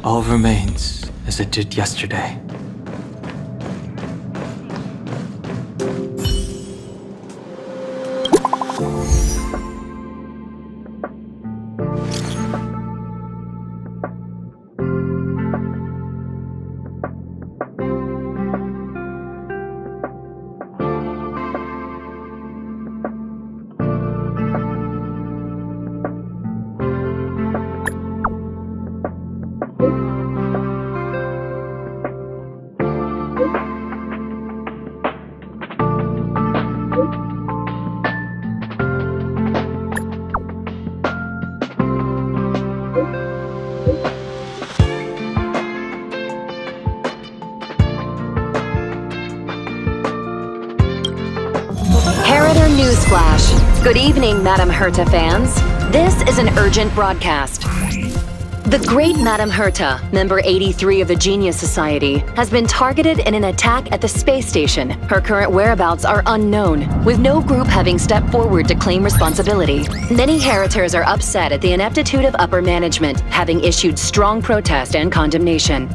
All remains as it did yesterday. Newsflash. Good evening, Madame Herta fans. This is an urgent broadcast. The great Madame Herta, member 83 of the Genius Society, has been targeted in an attack at the space station. Her current whereabouts are unknown, with no group having stepped forward to claim responsibility. Many Heritors are upset at the ineptitude of upper management, having issued strong protest and condemnation.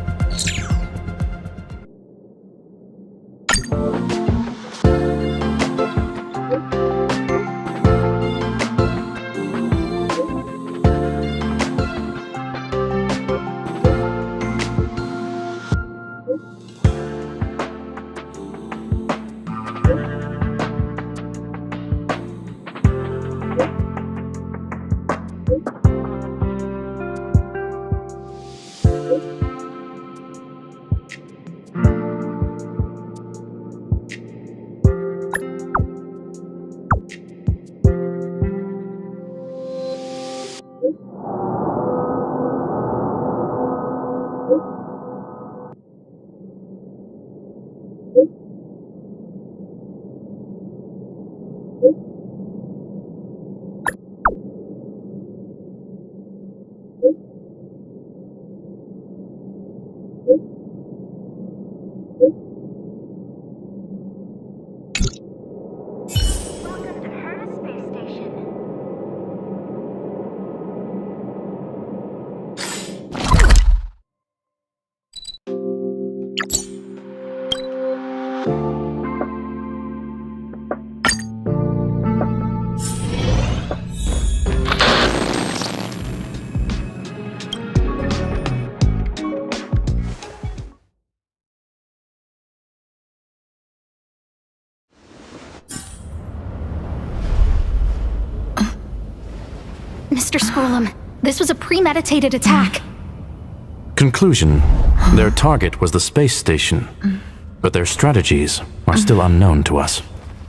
Mr. Scrollum, this was a premeditated attack. Conclusion: their target was the space station, but their strategies are still unknown to us.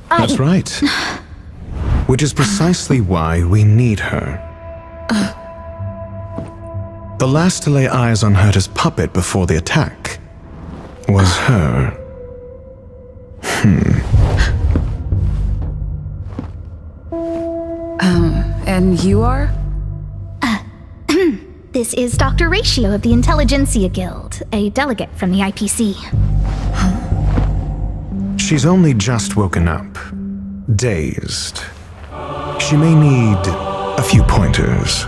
That's right. Which is precisely why we need her. The last to lay eyes on Herta's puppet before the attack was her. And you are? This is Dr. Ratio of the Intelligentsia Guild, a delegate from the IPC. She's only just woken up, dazed. She may need a few pointers.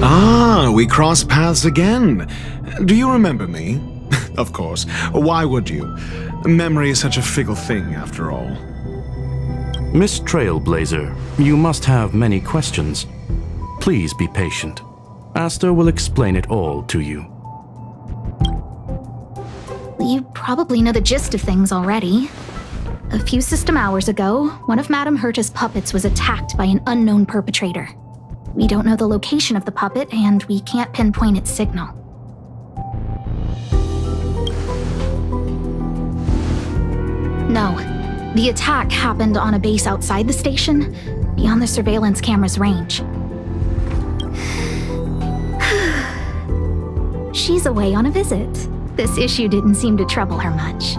Ah, we cross paths again. Do you remember me? Of course. Why would you? Memory is such a fickle thing, after all. Miss Trailblazer, you must have many questions. Please be patient. Asta will explain it all to you. You probably know the gist of things already. A few system hours ago, one of Madame Herta's puppets was attacked by an unknown perpetrator. We don't know the location of the puppet, and we can't pinpoint its signal. No, the attack happened on a base outside the station, beyond the surveillance camera's range. She's away on a visit. This issue didn't seem to trouble her much.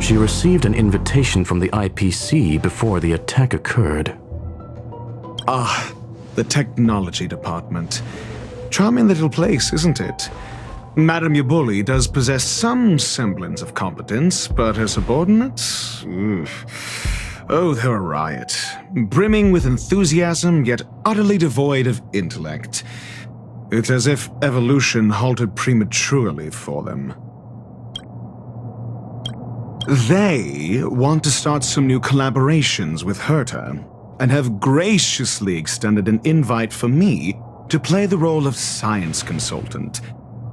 She received an invitation from the IPC before the attack occurred. Ah, the technology department. Charming little place, isn't it? Madame Yabuli does possess some semblance of competence, but her subordinates? Oh, they're a riot. Brimming with enthusiasm, yet utterly devoid of intellect. It's as if evolution halted prematurely for them. They want to start some new collaborations with Herta, and have graciously extended an invite for me to play the role of science consultant.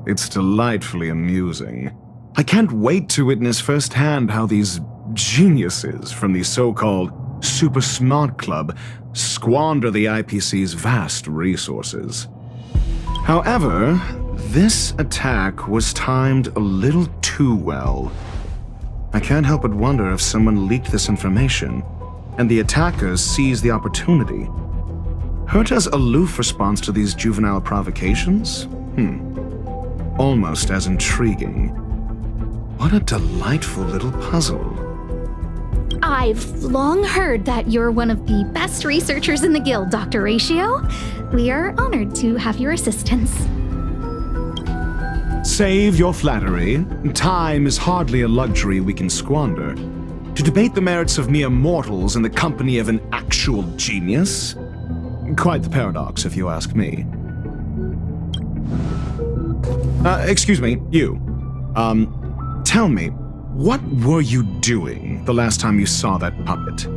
It's delightfully amusing. I can't wait to witness firsthand how these geniuses from the so-called Super Smart Club squander the IPC's vast resources. However, this attack was timed a little too well. I can't help but wonder if someone leaked this information, and the attackers seized the opportunity. Herta's aloof response to these juvenile provocations? Almost as intriguing. What a delightful little puzzle. I've long heard that you're one of the best researchers in the guild, Dr. Ratio. We are honored to have your assistance. Save your flattery. Time is hardly a luxury we can squander. To debate the merits of mere mortals in the company of an actual genius? Quite the paradox, if you ask me. Excuse me, you. Tell me, what were you doing the last time you saw that puppet?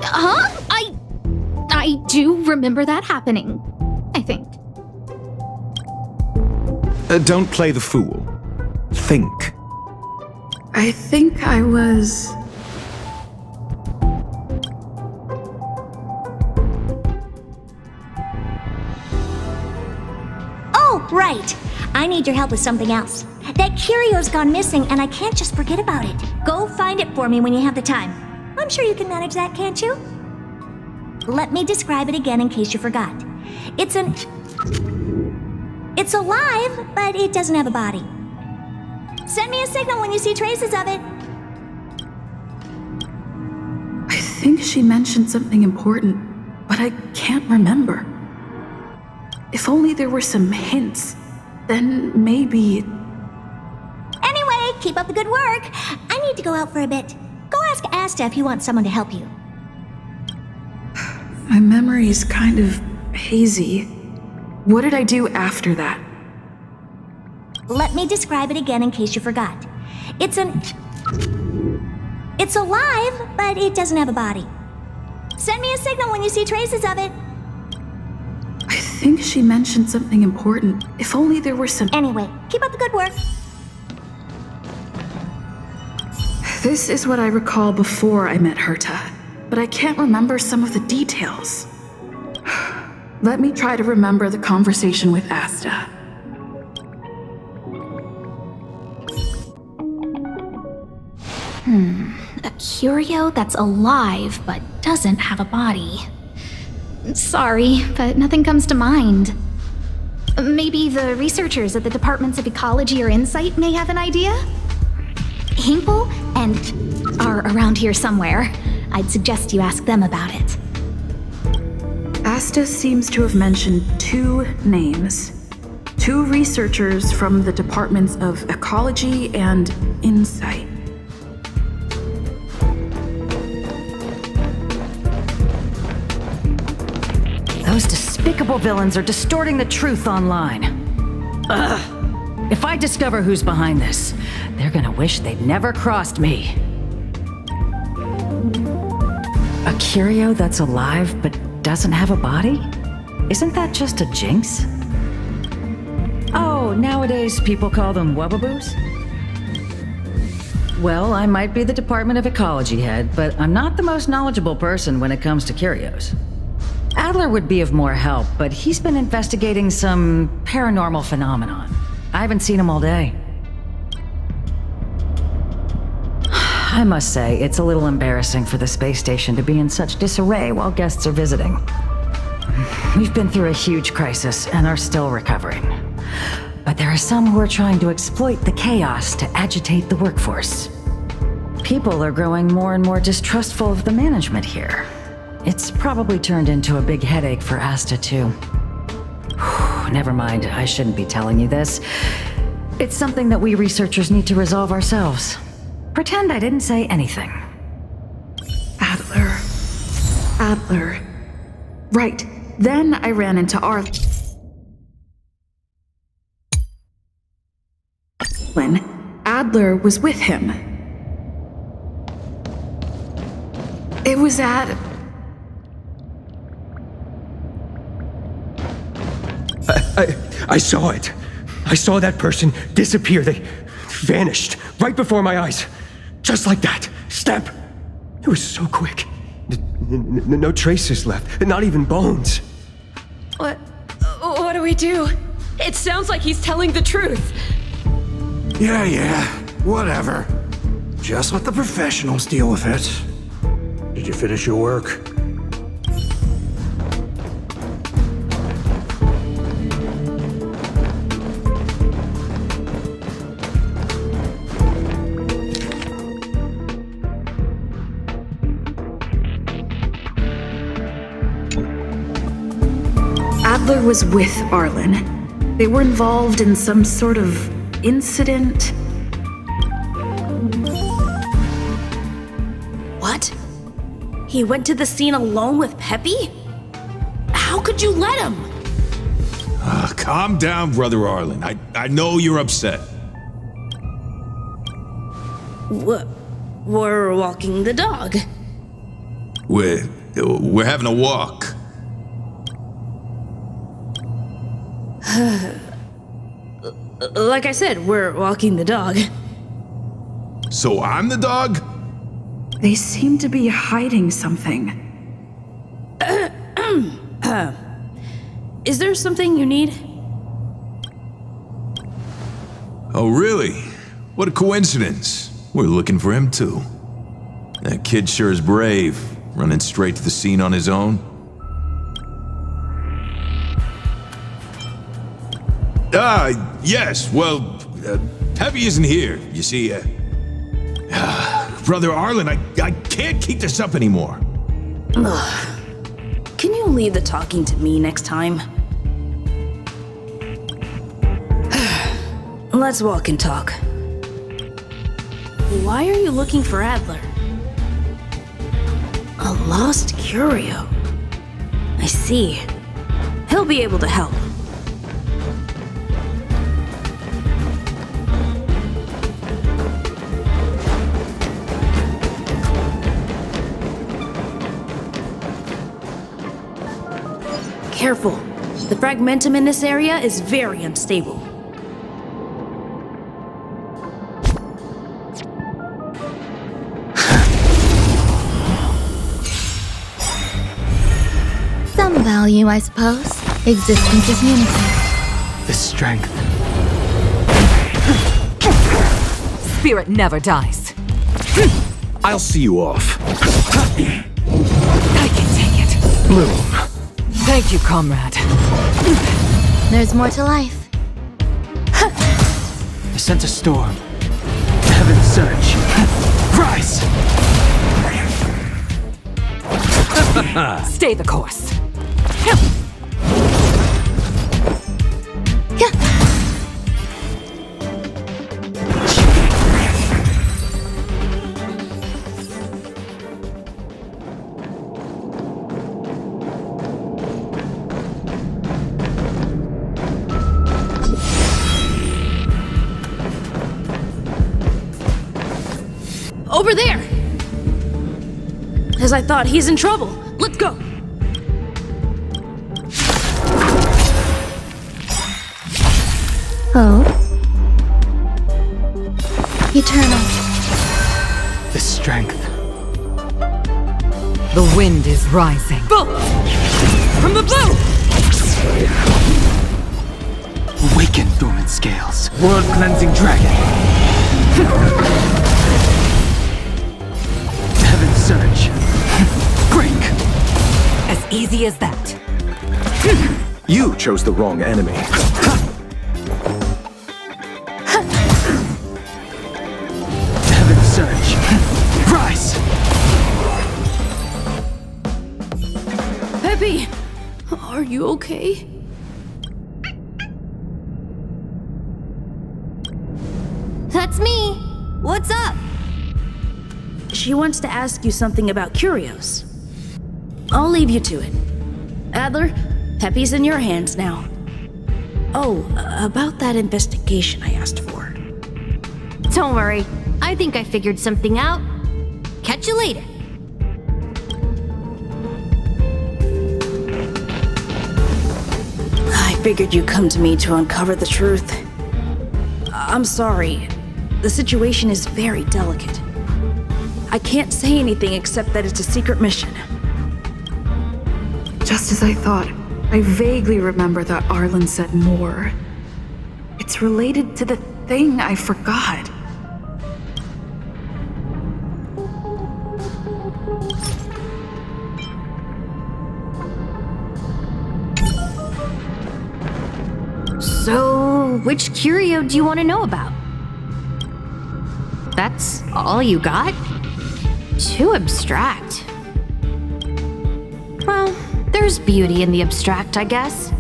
Huh? I do remember that happening, I think. Don't play the fool. Think. I think I was... Oh, right. I need your help with something else. That curio's gone missing, and I can't just forget about it. Go find it for me when you have the time. I'm sure you can manage that, can't you? Let me describe it again in case you forgot. It's alive, but it doesn't have a body. Send me a signal when you see traces of it. I think she mentioned something important, but I can't remember. If only there were some hints, then maybe... Anyway, keep up the good work. I need to go out for a bit. Go ask Asta if you want someone to help you. My memory is kind of hazy. What did I do after that? Let me describe it again in case you forgot. It's alive, but it doesn't have a body. Send me a signal when you see traces of it. I think she mentioned something important. If only there were some... Anyway, keep up the good work. This is what I recall before I met Herta, but I can't remember some of the details. Let me try to remember the conversation with Asta. A curio that's alive but doesn't have a body. Sorry, but nothing comes to mind. Maybe the researchers at the Departments of Ecology or Insight may have an idea? Hinkle and are around here somewhere. I'd suggest you ask them about it. Asta seems to have mentioned two names. Two researchers from the Departments of Ecology and Insight. Those despicable villains are distorting the truth online. Ugh. If I discover who's behind this, they're gonna wish they'd never crossed me. A curio that's alive but doesn't have a body? Isn't that just a jinx? Oh, nowadays people call them wubbaboos? Well, I might be the Department of Ecology head, but I'm not the most knowledgeable person when it comes to curios. Adler would be of more help, but he's been investigating some paranormal phenomenon. I haven't seen him all day. I must say, it's a little embarrassing for the space station to be in such disarray while guests are visiting. We've been through a huge crisis and are still recovering. But there are some who are trying to exploit the chaos to agitate the workforce. People are growing more and more distrustful of the management here. It's probably turned into a big headache for Asta, too. Never mind, I shouldn't be telling you this. It's something that we researchers need to resolve ourselves. Pretend I didn't say anything. Adler. Right. Then I ran into Arlan. Adler was with him. It was at... I saw it. I saw that person disappear. They vanished right before my eyes. Just like that. Snap. It was so quick. No traces left. Not even bones. What do we do? It sounds like he's telling the truth. Yeah, whatever. Just let the professionals deal with it. Did you finish your work? Adler was with Arlan. They were involved in some sort of incident. What? He went to the scene alone with Peppy? How could you let him? Calm down, Brother Arlan. I know you're upset. We're walking the dog. We're having a walk. Like I said, we're walking the dog. So I'm the dog? They seem to be hiding something. Is there something you need? Oh, really? What a coincidence. We're looking for him, too. That kid sure is brave, running straight to the scene on his own. Yes, well, Peppy isn't here, you see. Brother Arlan, I can't keep this up anymore. Can you leave the talking to me next time? Let's walk and talk. Why are you looking for Adler? A lost curio. I see. He'll be able to help. Careful. The fragmentum in this area is very unstable. Some value, I suppose. Existence is unity. The strength. Spirit never dies. I'll see you off. I can take it. Bloom. Thank you, comrade. There's more to life. I sense a storm. Heaven surge. Rise! Stay the course. Over there! As I thought, he's in trouble. Let's go! Oh. Eternal. The strength. The wind is rising. Boom! From the blue! Awaken, dormant scales. World-cleansing dragon. easy as that. You chose the wrong enemy. Heaven surge. Rise! Peppy! Are you okay? That's me. What's up? She wants to ask you something about curios. I'll leave you to it. Adler, Peppy's in your hands now. Oh, about that investigation I asked for. Don't worry. I think I figured something out. Catch you later. I figured you'd come to me to uncover the truth. I'm sorry. The situation is very delicate. I can't say anything except that it's a secret mission. Just as I thought, I vaguely remember that Arlan said more. It's related to the thing I forgot. So, which curio do you want to know about? That's all you got? Too abstract. Well, there's beauty in the abstract, I guess.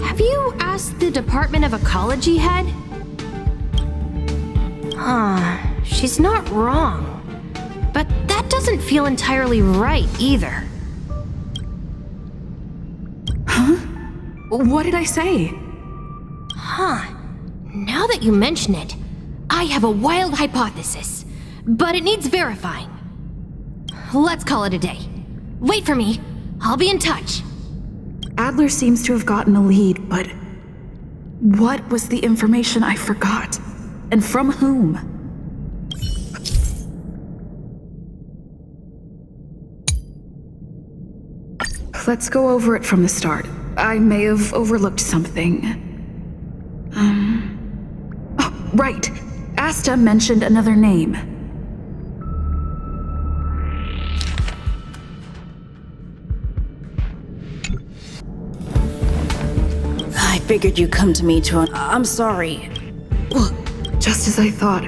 Have you asked the Department of Ecology head? She's not wrong. But that doesn't feel entirely right either. Huh? What did I say? Now that you mention it, I have a wild hypothesis, but it needs verifying. Let's call it a day. Wait for me. I'll be in touch. Adler seems to have gotten a lead, but what was the information I forgot? And from whom? Let's go over it from the start. I may have overlooked something. Oh, right. Asta mentioned another name. I figured you'd come to me to I'm sorry. Look, just as I thought.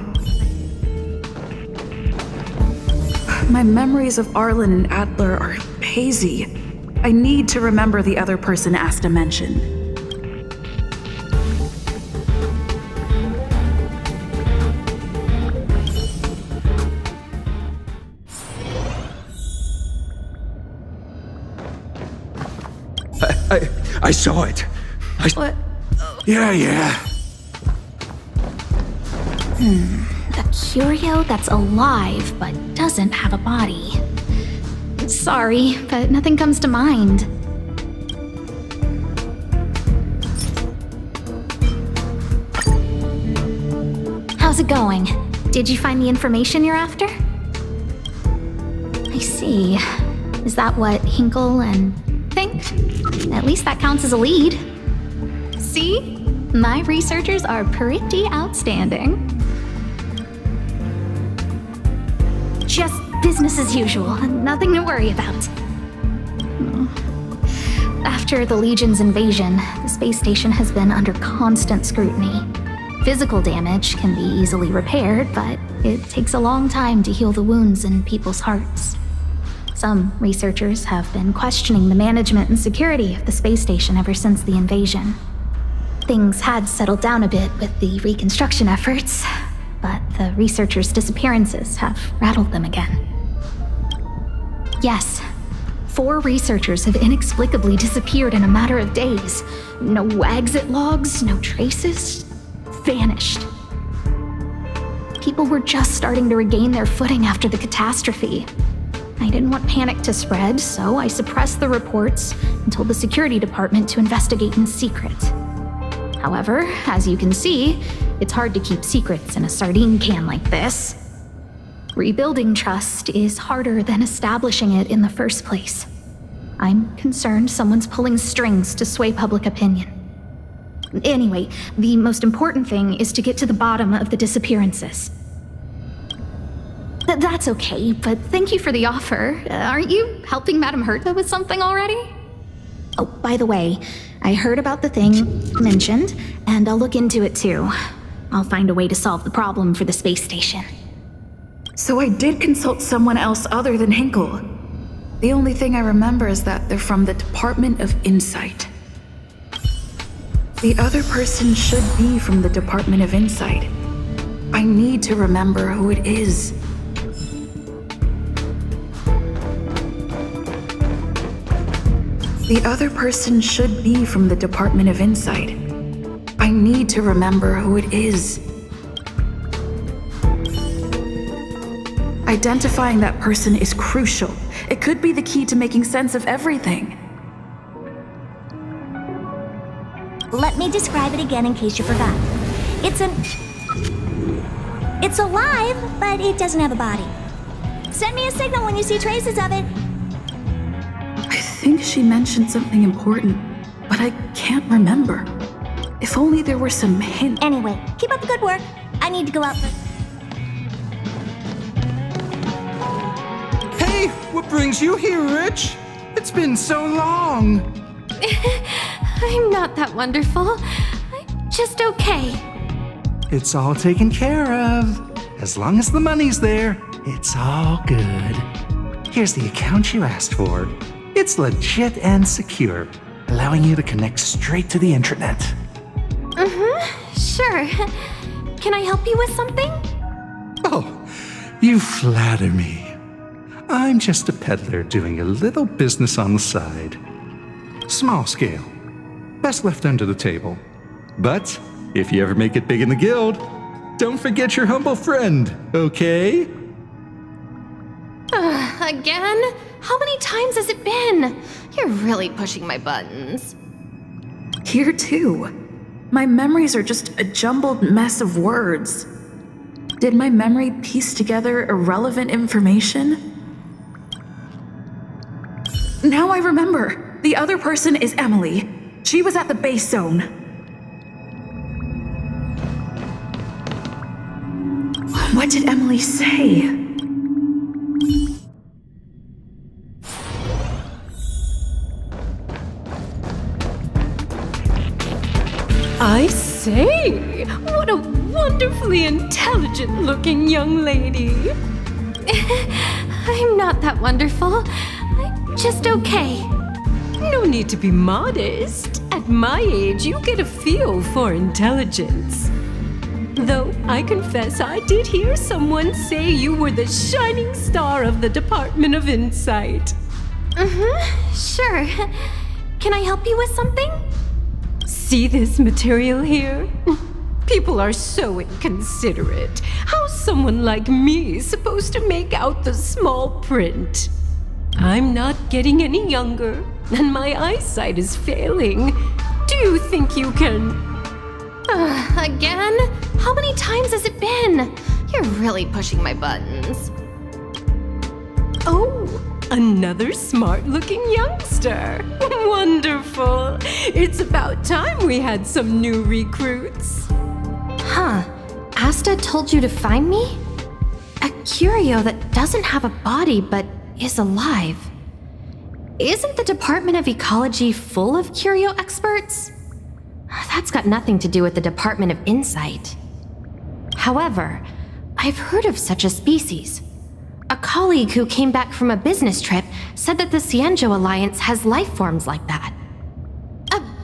My memories of Arlan and Adler are hazy. I need to remember the other person Asta mentioned. I saw it. What? Yeah. A curio that's alive but doesn't have a body. Sorry, but nothing comes to mind. How's it going? Did you find the information you're after? I see. Is that what Hinkle and think? At least that counts as a lead. See? My researchers are pretty outstanding. Just business as usual, nothing to worry about. After the Legion's invasion, the space station has been under constant scrutiny. Physical damage can be easily repaired, but it takes a long time to heal the wounds in people's hearts. Some researchers have been questioning the management and security of the space station ever since the invasion. Things had settled down a bit with the reconstruction efforts, but the researchers' disappearances have rattled them again. Yes, 4 researchers have inexplicably disappeared in a matter of days. No exit logs, no traces. Vanished. People were just starting to regain their footing after the catastrophe. I didn't want panic to spread, so I suppressed the reports and told the security department to investigate in secret. However, as you can see, it's hard to keep secrets in a sardine can like this. Rebuilding trust is harder than establishing it in the first place. I'm concerned someone's pulling strings to sway public opinion. Anyway, the most important thing is to get to the bottom of the disappearances. That's okay, but thank you for the offer. Aren't you helping Madame Herta with something already? Oh, by the way, I heard about the thing mentioned, and I'll look into it too. I'll find a way to solve the problem for the space station. So I did consult someone else other than Hinkle. The only thing I remember is that they're from the Department of Insight. The other person should be from the Department of Insight. I need to remember who it is. The other person should be from the Department of Insight. I need to remember who it is. Identifying that person is crucial. It could be the key to making sense of everything. Let me describe it again in case you forgot. It's alive, but it doesn't have a body. Send me a signal when you see traces of it. I think she mentioned something important, but I can't remember. If only there were some hints. Anyway, keep up the good work. I need to go out for... Hey, what brings you here, Rich? It's been so long. I'm not that wonderful. I'm just okay. It's all taken care of. As long as the money's there, it's all good. Here's the account you asked for. It's legit and secure, allowing you to connect straight to the intranet. Sure. Can I help you with something? Oh, you flatter me. I'm just a peddler doing a little business on the side. Small scale. Best left under the table. But if you ever make it big in the guild, don't forget your humble friend, okay? Again? How many times has it been? You're really pushing my buttons. Here too. My memories are just a jumbled mess of words. Did my memory piece together irrelevant information? Now I remember. The other person is Emily. She was at the base zone. What did Emily say? I say, what a wonderfully intelligent-looking young lady. I'm not that wonderful. I'm just okay. No need to be modest. At my age, you get a feel for intelligence. Though I confess I did hear someone say you were the shining star of the Department of Insight. Sure. Can I help you with something? See this material here? People are so inconsiderate. How's someone like me supposed to make out the small print? I'm not getting any younger, and my eyesight is failing. Do you think you can... Again? How many times has it been? You're really pushing my buttons. Oh, another smart-looking youngster. Wonderful. It's about time we had some new recruits. Huh. Asta told you to find me? A curio that doesn't have a body but is alive. Isn't the Department of Ecology full of curio experts? That's got nothing to do with the Department of Insight. However, I've heard of such a species. A colleague who came back from a business trip said that the Cienjo Alliance has life forms like that.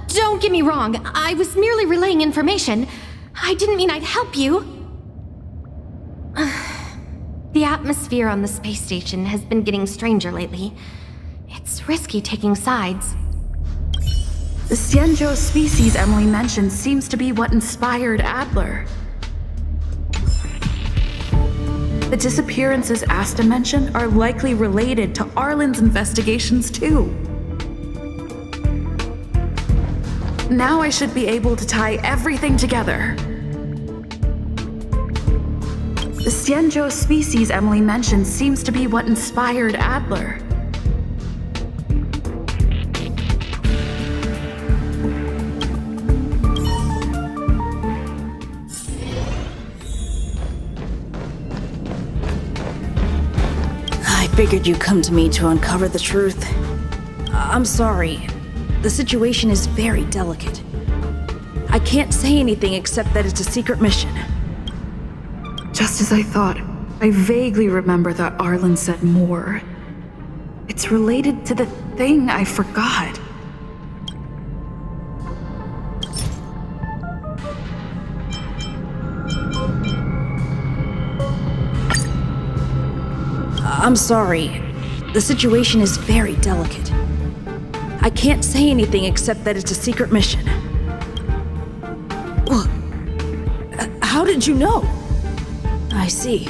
Don't get me wrong, I was merely relaying information. I didn't mean I'd help you. The atmosphere on the space station has been getting stranger lately. It's risky taking sides. The Cienjo species Emily mentioned seems to be what inspired Adler. The disappearances Asta mentioned are likely related to Arlan's investigations too. Now I should be able to tie everything together. The Cienjo species Emily mentioned seems to be what inspired Adler. figured you'd come to me to uncover the truth. I'm sorry. The situation is very delicate. I can't say anything except that it's a secret mission. Just as I thought, I vaguely remember that Arlan said more. It's related to the thing I forgot. I'm sorry. The situation is very delicate. I can't say anything except that it's a secret mission. Well, how did you know? I see.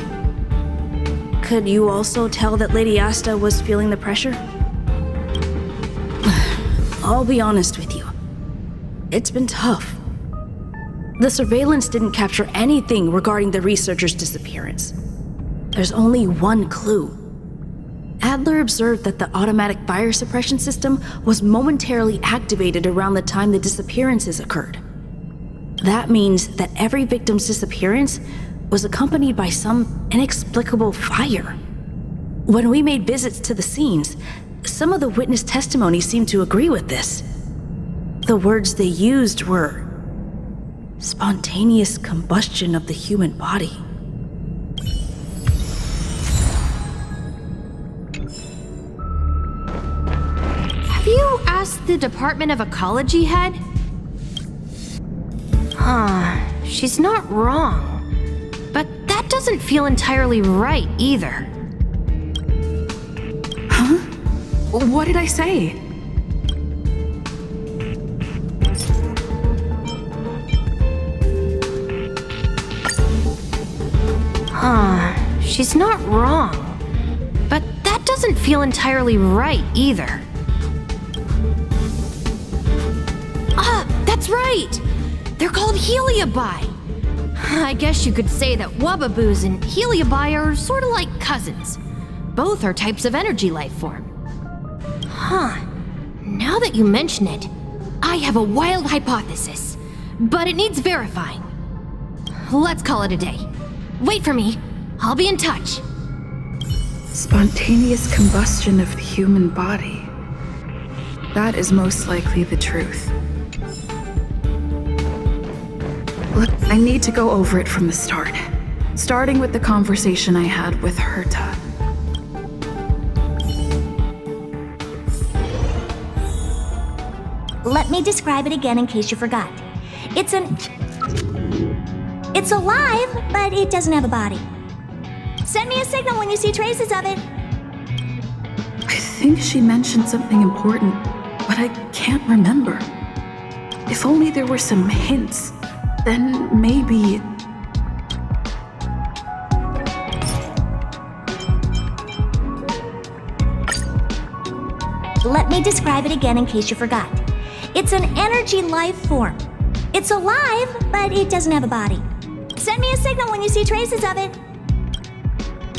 Could you also tell that Lady Asta was feeling the pressure? I'll be honest with you. It's been tough. The surveillance didn't capture anything regarding the researcher's disappearance. There's only one clue. Adler observed that the automatic fire suppression system was momentarily activated around the time the disappearances occurred. That means that every victim's disappearance was accompanied by some inexplicable fire. When we made visits to the scenes, some of the witness testimony seemed to agree with this. The words they used were spontaneous combustion of the human body. Have you asked the Department of Ecology head? She's not wrong. But that doesn't feel entirely right either. Huh? What did I say? She's not wrong. But that doesn't feel entirely right either. That's right! They're called Heliobi! I guess you could say that Wubbaboos and Heliobi are sort of like cousins. Both are types of energy life form. Now that you mention it, I have a wild hypothesis, but it needs verifying. Let's call it a day. Wait for me. I'll be in touch. Spontaneous combustion of the human body. That is most likely the truth. Look, I need to go over it from the start. Starting with the conversation I had with Herta. Let me describe it again in case you forgot. It's alive, but it doesn't have a body. Send me a signal when you see traces of it. I think she mentioned something important, but I can't remember. If only there were some hints, then maybe... Let me describe it again in case you forgot. It's an energy life form. It's alive, but it doesn't have a body. Send me a signal when you see traces of it.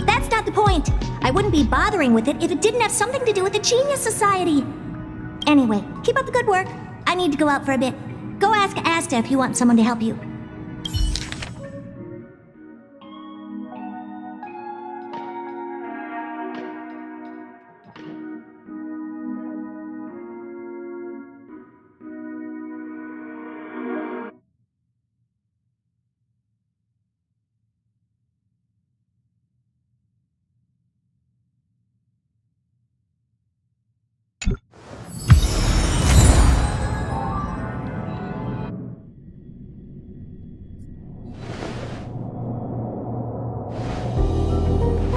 That's not the point. I wouldn't be bothering with it if it didn't have something to do with the Genius Society. Anyway, keep up the good work. I need to go out for a bit. Go ask Asta if you want someone to help you.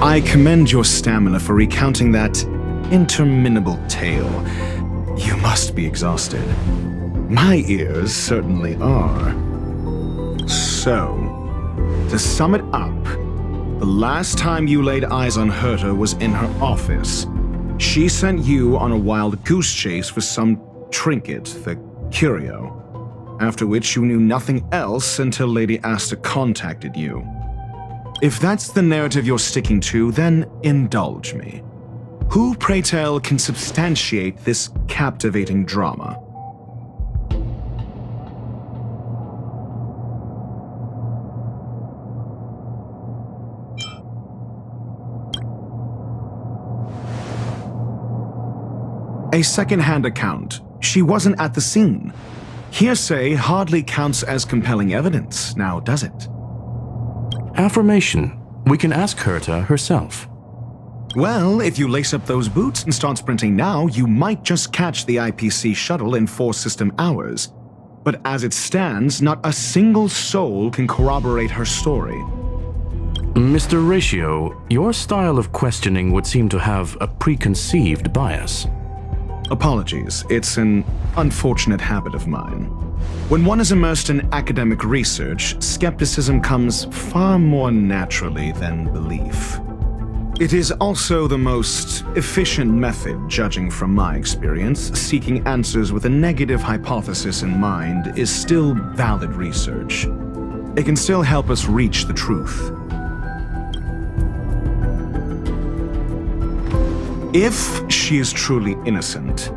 I commend your stamina for recounting that interminable tale. You must be exhausted. My ears certainly are. So, to sum it up, the last time you laid eyes on Herta was in her office. She sent you on a wild goose chase for some trinket, the curio, after which you knew nothing else until Lady Asta contacted you. If that's the narrative you're sticking to, then indulge me. Who, pray tell, can substantiate this captivating drama? A second-hand account. She wasn't at the scene. Hearsay hardly counts as compelling evidence, now does it? Affirmation. We can ask Herta herself. Well, if you lace up those boots and start sprinting now, you might just catch the IPC shuttle in 4 system hours. But as it stands, not a single soul can corroborate her story. Mr. Ratio, your style of questioning would seem to have a preconceived bias. Apologies, it's an unfortunate habit of mine. When one is immersed in academic research, skepticism comes far more naturally than belief. It is also the most efficient method, judging from my experience. Seeking answers with a negative hypothesis in mind is still valid research. It can still help us reach the truth. If she is truly innocent,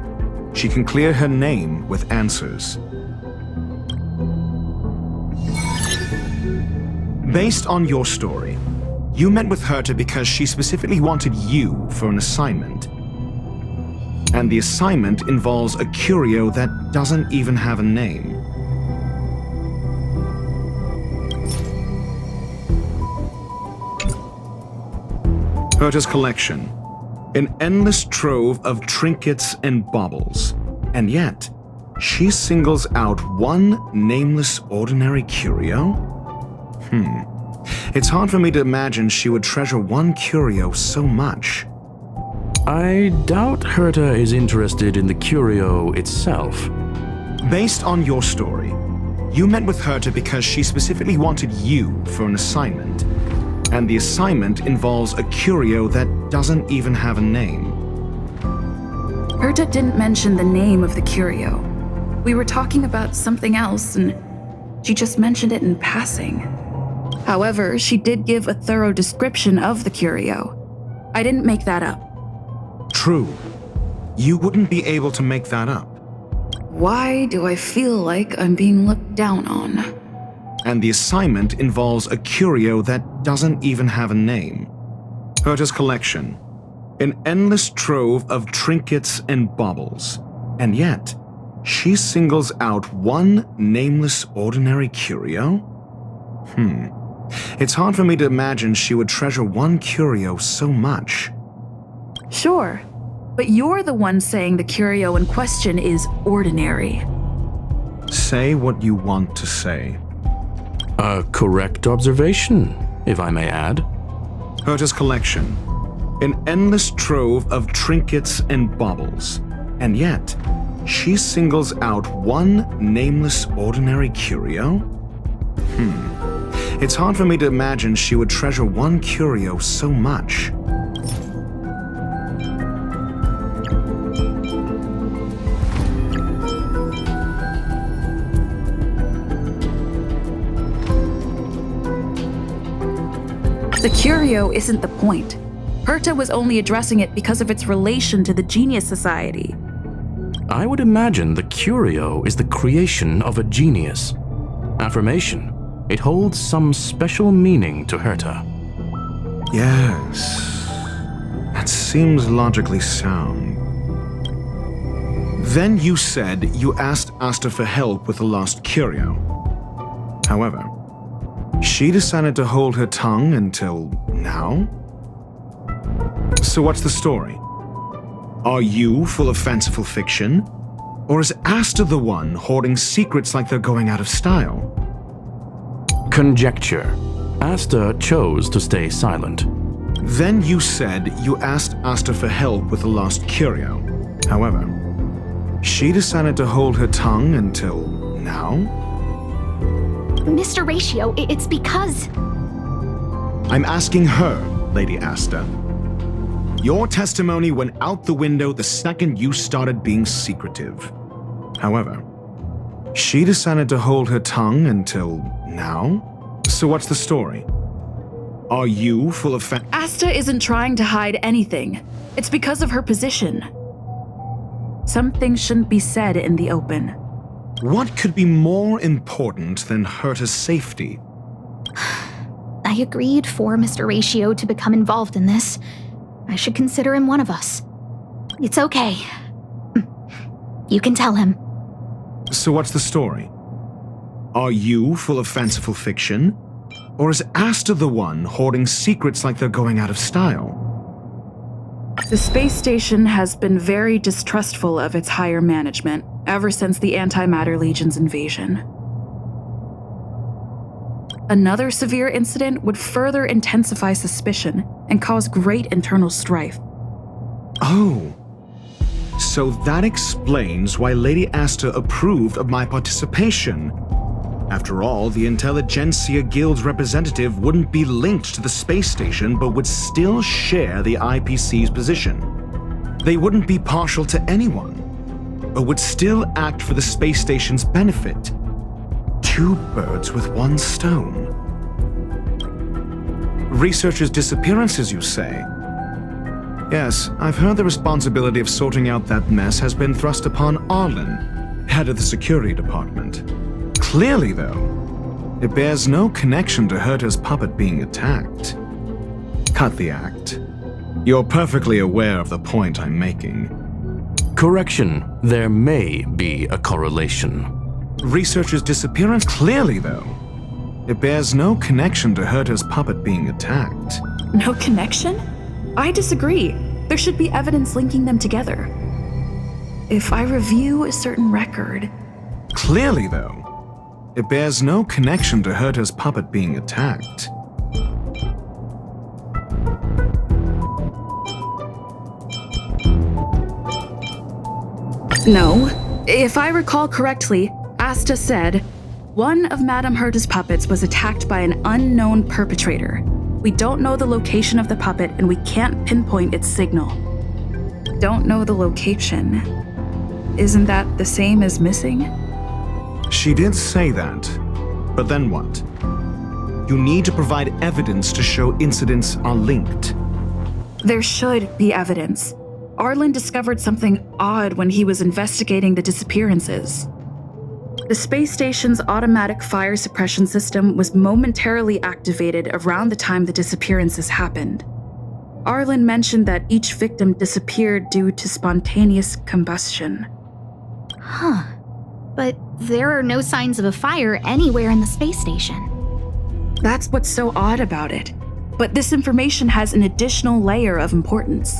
she can clear her name with answers. Based on your story, you met with Herta because she specifically wanted you for an assignment. And the assignment involves a curio that doesn't even have a name. Herta's collection. An endless trove of trinkets and baubles. And yet, she singles out one nameless ordinary curio? It's hard for me to imagine she would treasure one curio so much. I doubt Herta is interested in the curio itself. Based on your story, you met with Herta because she specifically wanted you for an assignment. And the assignment involves a curio that doesn't even have a name. Herta didn't mention the name of the curio. We were talking about something else, and she just mentioned it in passing. However, she did give a thorough description of the curio. I didn't make that up. True. You wouldn't be able to make that up. Why do I feel like I'm being looked down on? And the assignment involves a curio that doesn't even have a name. Herta's collection. An endless trove of trinkets and baubles. And yet, she singles out one nameless ordinary curio? It's hard for me to imagine she would treasure one curio so much. Sure, but you're the one saying the curio in question is ordinary. Say what you want to say. A correct observation, if I may add. Herta's collection. An endless trove of trinkets and baubles. And yet, she singles out one nameless ordinary curio? It's hard for me to imagine she would treasure one curio so much. The curio isn't the point. Herta was only addressing it because of its relation to the Genius Society. I would imagine the curio is the creation of a genius. Affirmation. It holds some special meaning to Herta. Yes. That seems logically sound. Then you said you asked Asta for help with the lost curio. However, she decided to hold her tongue until now? So what's the story? Are you full of fanciful fiction? Or is Asta the one hoarding secrets like they're going out of style? Conjecture. Asta chose to stay silent. Then you said you asked Asta for help with the lost curio. However, she decided to hold her tongue until now? Mr. Ratio, it's because... I'm asking her, Lady Asta. Your testimony went out the window the second you started being secretive. However, she decided to hold her tongue until now? So what's the story? Are you full of Asta isn't trying to hide anything. It's because of her position. Some things shouldn't be said in the open. What could be more important than Herta's safety? I agreed for Mr. Ratio to become involved in this. I should consider him one of us. It's okay. You can tell him. So what's the story? Are you full of fanciful fiction? Or is Asta the one hoarding secrets like they're going out of style? The space station has been very distrustful of its higher management ever since the Antimatter Legion's invasion. Another severe incident would further intensify suspicion and cause great internal strife. Oh. So that explains why Lady Asta approved of my participation. After all, the Intelligentsia Guild's representative wouldn't be linked to the space station, but would still share the IPC's position. They wouldn't be partial to anyone, but would still act for the space station's benefit. 2 birds with 1 stone. Researchers' disappearances, you say? Yes, I've heard the responsibility of sorting out that mess has been thrust upon Arlan, head of the security department. Clearly, though, it bears no connection to Herta's puppet being attacked. Cut the act. You're perfectly aware of the point I'm making. Correction, there may be a correlation. Researcher's disappearance? Clearly, though, it bears no connection to Herta's puppet being attacked. No connection? I disagree. There should be evidence linking them together. If I review a certain record... Clearly, though, it bears no connection to Herta's puppet being attacked. No. If I recall correctly, Asta said, one of Madame Herta's puppets was attacked by an unknown perpetrator. We don't know the location of the puppet and we can't pinpoint its signal. Don't know the location. Isn't that the same as missing? She did say that, but then what? You need to provide evidence to show incidents are linked. There should be evidence. Arlan discovered something odd when he was investigating the disappearances. The space station's automatic fire suppression system was momentarily activated around the time the disappearances happened. Arlan mentioned that each victim disappeared due to spontaneous combustion. Huh. But there are no signs of a fire anywhere in the space station. That's what's so odd about it. But this information has an additional layer of importance.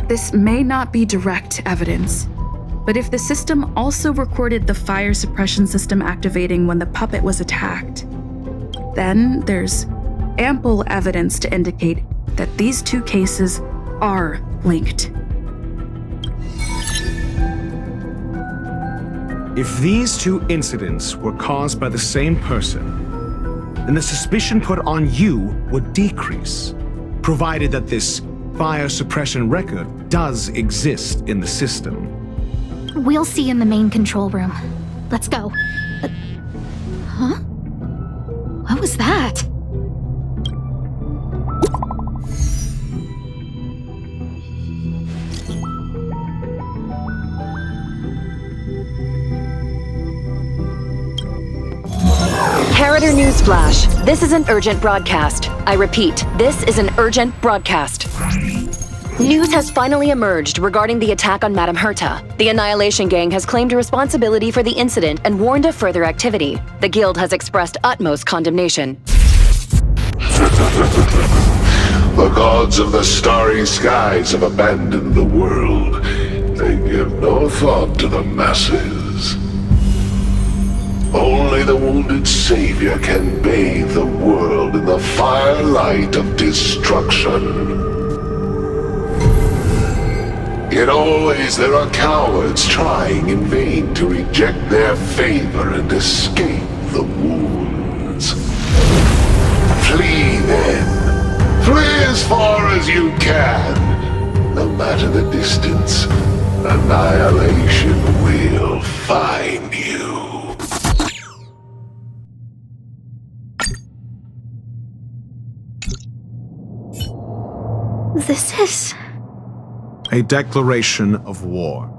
This may not be direct evidence, but if the system also recorded the fire suppression system activating when the puppet was attacked, then there's ample evidence to indicate that these 2 cases are linked. If these 2 incidents were caused by the same person, then the suspicion put on you would decrease, provided that this fire suppression record does exist in the system. We'll see in the main control room. Let's go. Huh? What was that? Character Newsflash. This is an urgent broadcast. I repeat, this is an urgent broadcast. News has finally emerged regarding the attack on Madame Herta. The Annihilation Gang has claimed responsibility for the incident and warned of further activity. The Guild has expressed utmost condemnation. The gods of the starry skies have abandoned the world. They give no thought to the masses. Only the wounded savior can bathe the world in the firelight of destruction. Yet always there are cowards trying in vain to reject their favor and escape the wounds. Flee then. Flee as far as you can. No matter the distance, annihilation will find you. This is... A declaration of war,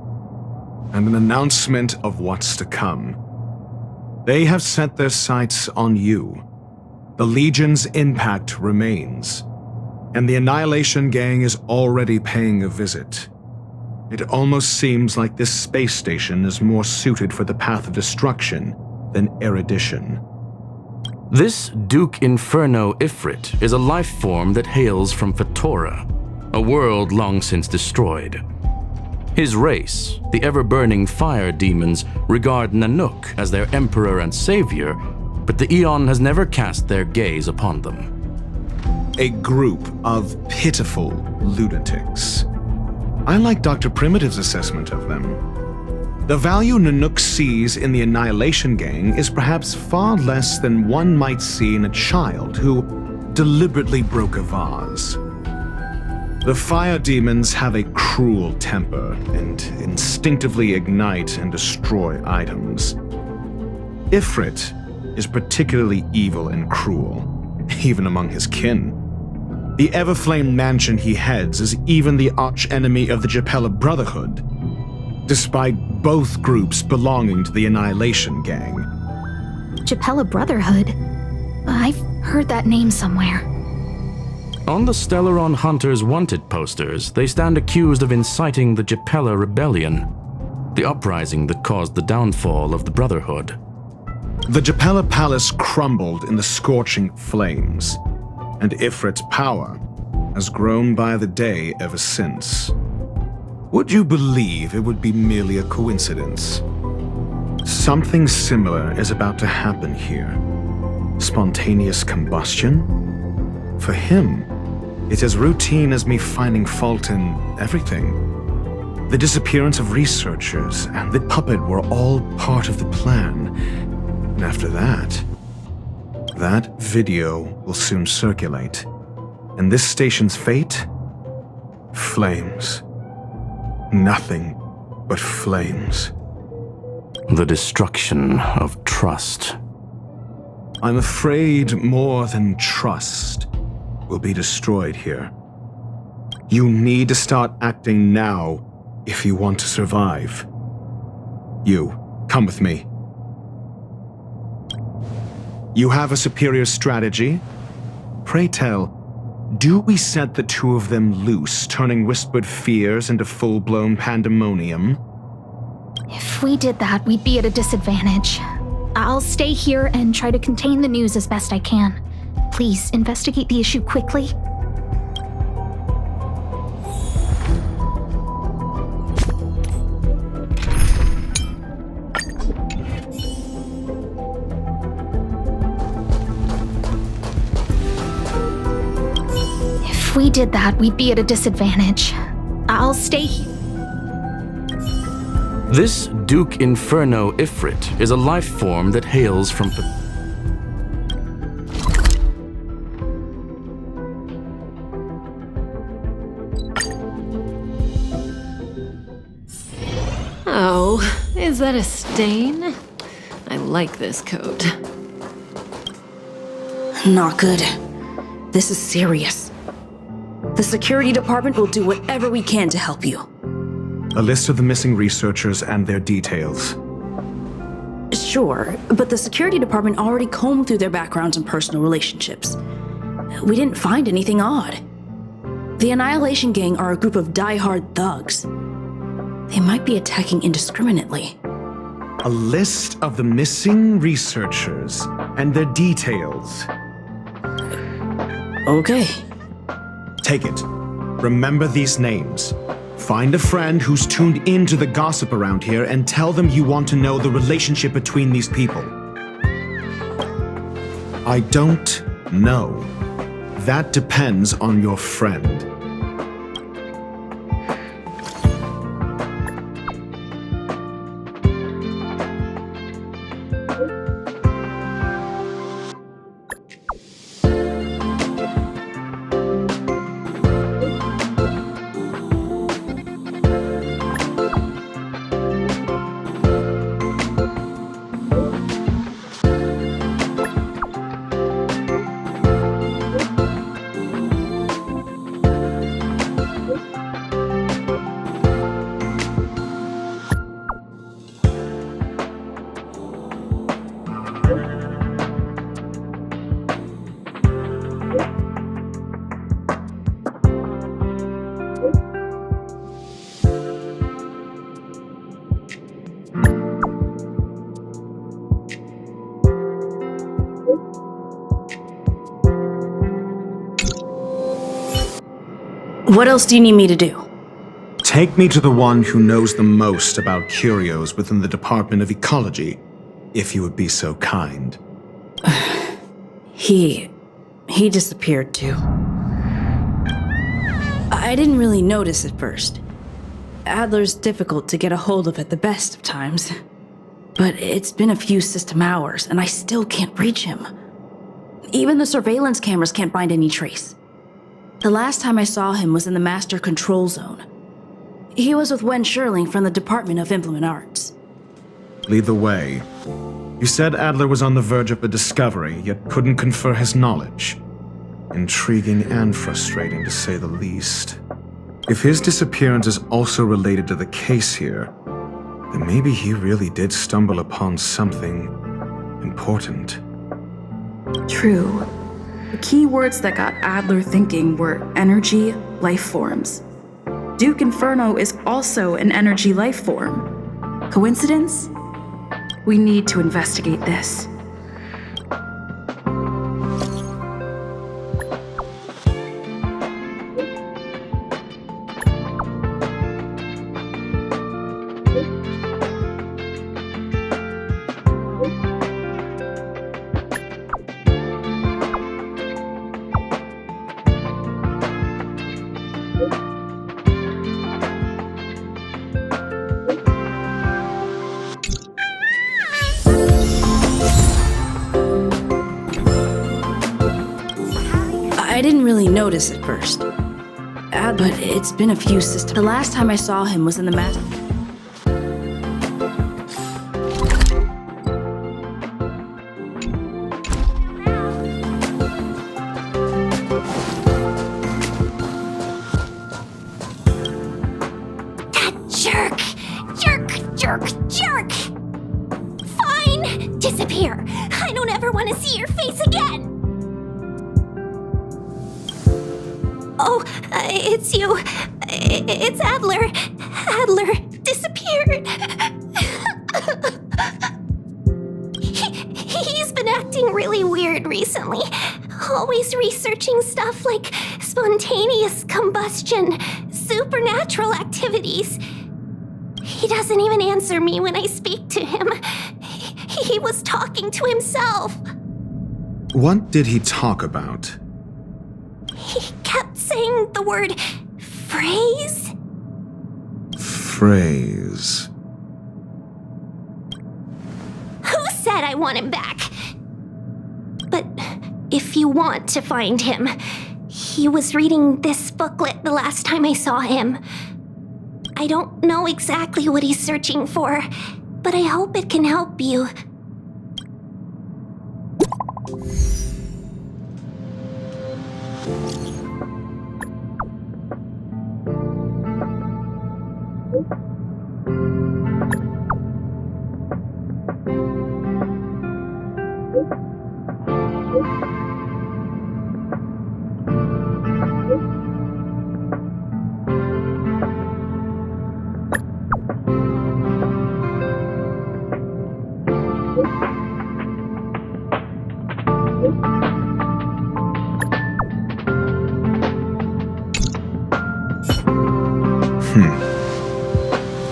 and an announcement of what's to come. They have set their sights on you. The Legion's impact remains, and the Annihilation Gang is already paying a visit. It almost seems like this space station is more suited for the path of destruction than erudition. This Duke Inferno Ifrit is a life form that hails from Fatora, a world long since destroyed. His race, the ever-burning fire demons, regard Nanook as their emperor and savior, but the Eon has never cast their gaze upon them. A group of pitiful lunatics. I like Dr. Primitive's assessment of them. The value Nanook sees in the Annihilation Gang is perhaps far less than one might see in a child who deliberately broke a vase. The fire demons have a cruel temper and instinctively ignite and destroy items. Ifrit is particularly evil and cruel, even among his kin. The Everflame mansion he heads is even the arch-enemy of the Japella Brotherhood, despite both groups belonging to the Annihilation Gang. Japella Brotherhood? I've heard that name somewhere. On the Stellaron Hunters wanted posters, they stand accused of inciting the Japella Rebellion, the uprising that caused the downfall of the Brotherhood. The Japella Palace crumbled in the scorching flames, and Ifrit's power has grown by the day ever since. Would you believe it would be merely a coincidence? Something similar is about to happen here. Spontaneous combustion? For him, it's as routine as me finding fault in everything. The disappearance of researchers and the puppet were all part of the plan. And after that video will soon circulate. And this station's fate? Flames. Nothing but flames. The destruction of trust. I'm afraid more than trust will be destroyed here. You need to start acting now if you want to survive. You, come with me. You have a superior strategy? Pray tell, do we set the two of them loose, turning whispered fears into full-blown pandemonium? If we did that, we'd be at a disadvantage. I'll stay here and try to contain the news as best I can. Please, investigate the issue quickly. If we did that, we'd be at a disadvantage. I'll stay here. This Duke Inferno Ifrit is a life form that hails from... Oh, is that a stain? I like this coat. Not good. This is serious. The security department will do whatever we can to help you. A list of the missing researchers and their details. Sure, but the security department already combed through their backgrounds and personal relationships. We didn't find anything odd. The Annihilation Gang are a group of die-hard thugs. They might be attacking indiscriminately. A list of the missing researchers and their details. Okay. Take it. Remember these names. Find a friend who's tuned into the gossip around here and tell them you want to know the relationship between these people. I don't know. That depends on your friend. What else do you need me to do? Take me to the one who knows the most about curios within the Department of Ecology, if you would be so kind. He disappeared too. I didn't really notice at first. Adler's difficult to get a hold of at the best of times. But it's been a few system hours, and I still can't reach him. Even the surveillance cameras can't find any trace. The last time I saw him was in the Master Control Zone. He was with Wen Shiling from the Department of Implement Arts. Lead the way. You said Adler was on the verge of a discovery, yet couldn't confer his knowledge. Intriguing and frustrating, to say the least. If his disappearance is also related to the case here, then maybe he really did stumble upon something important. True. The key words that got Adler thinking were energy, life forms. Duke Inferno is also an energy life form. Coincidence? We need to investigate this. I didn't really notice at first. But it's been a few systems. The last time I saw him was in the Master. Jerk! Fine! Disappear! I don't ever want to see your face again! Oh, it's you. It's Adler. Adler disappeared. He's been acting really weird recently. Always researching stuff like spontaneous combustion, supernatural activities. He doesn't even answer me when I speak to him. He was talking to himself. What did he talk about? He kept saying the word phrase. Phrase. Who said I want him back? But if you want to find him, he was reading this booklet the last time I saw him. I don't know exactly what he's searching for, but I hope it can help you.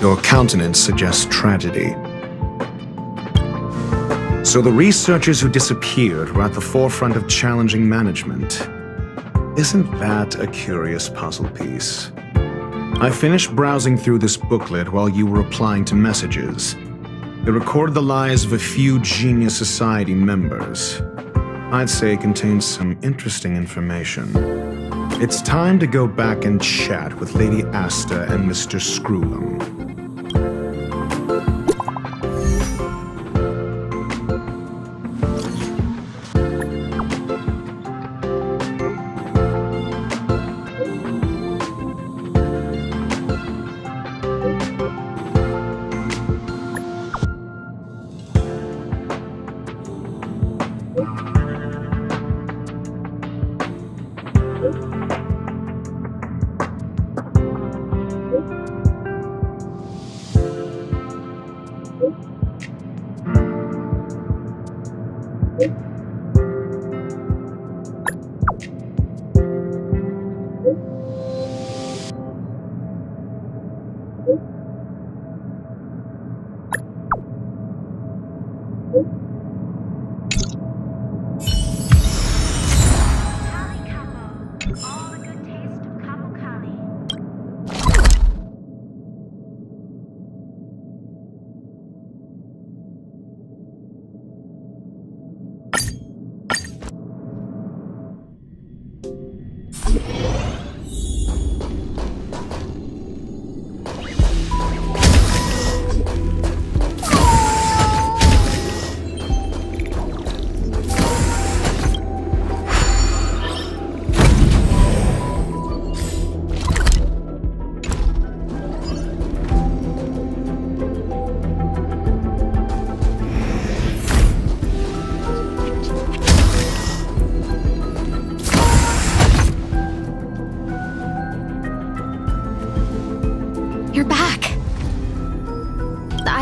Your countenance suggests tragedy. So the researchers who disappeared were at the forefront of challenging management. Isn't that a curious puzzle piece? I finished browsing through this booklet while you were replying to messages. It recorded the lives of a few Genius Society members. I'd say it contains some interesting information. It's time to go back and chat with Lady Asta and Mr. Screwlam.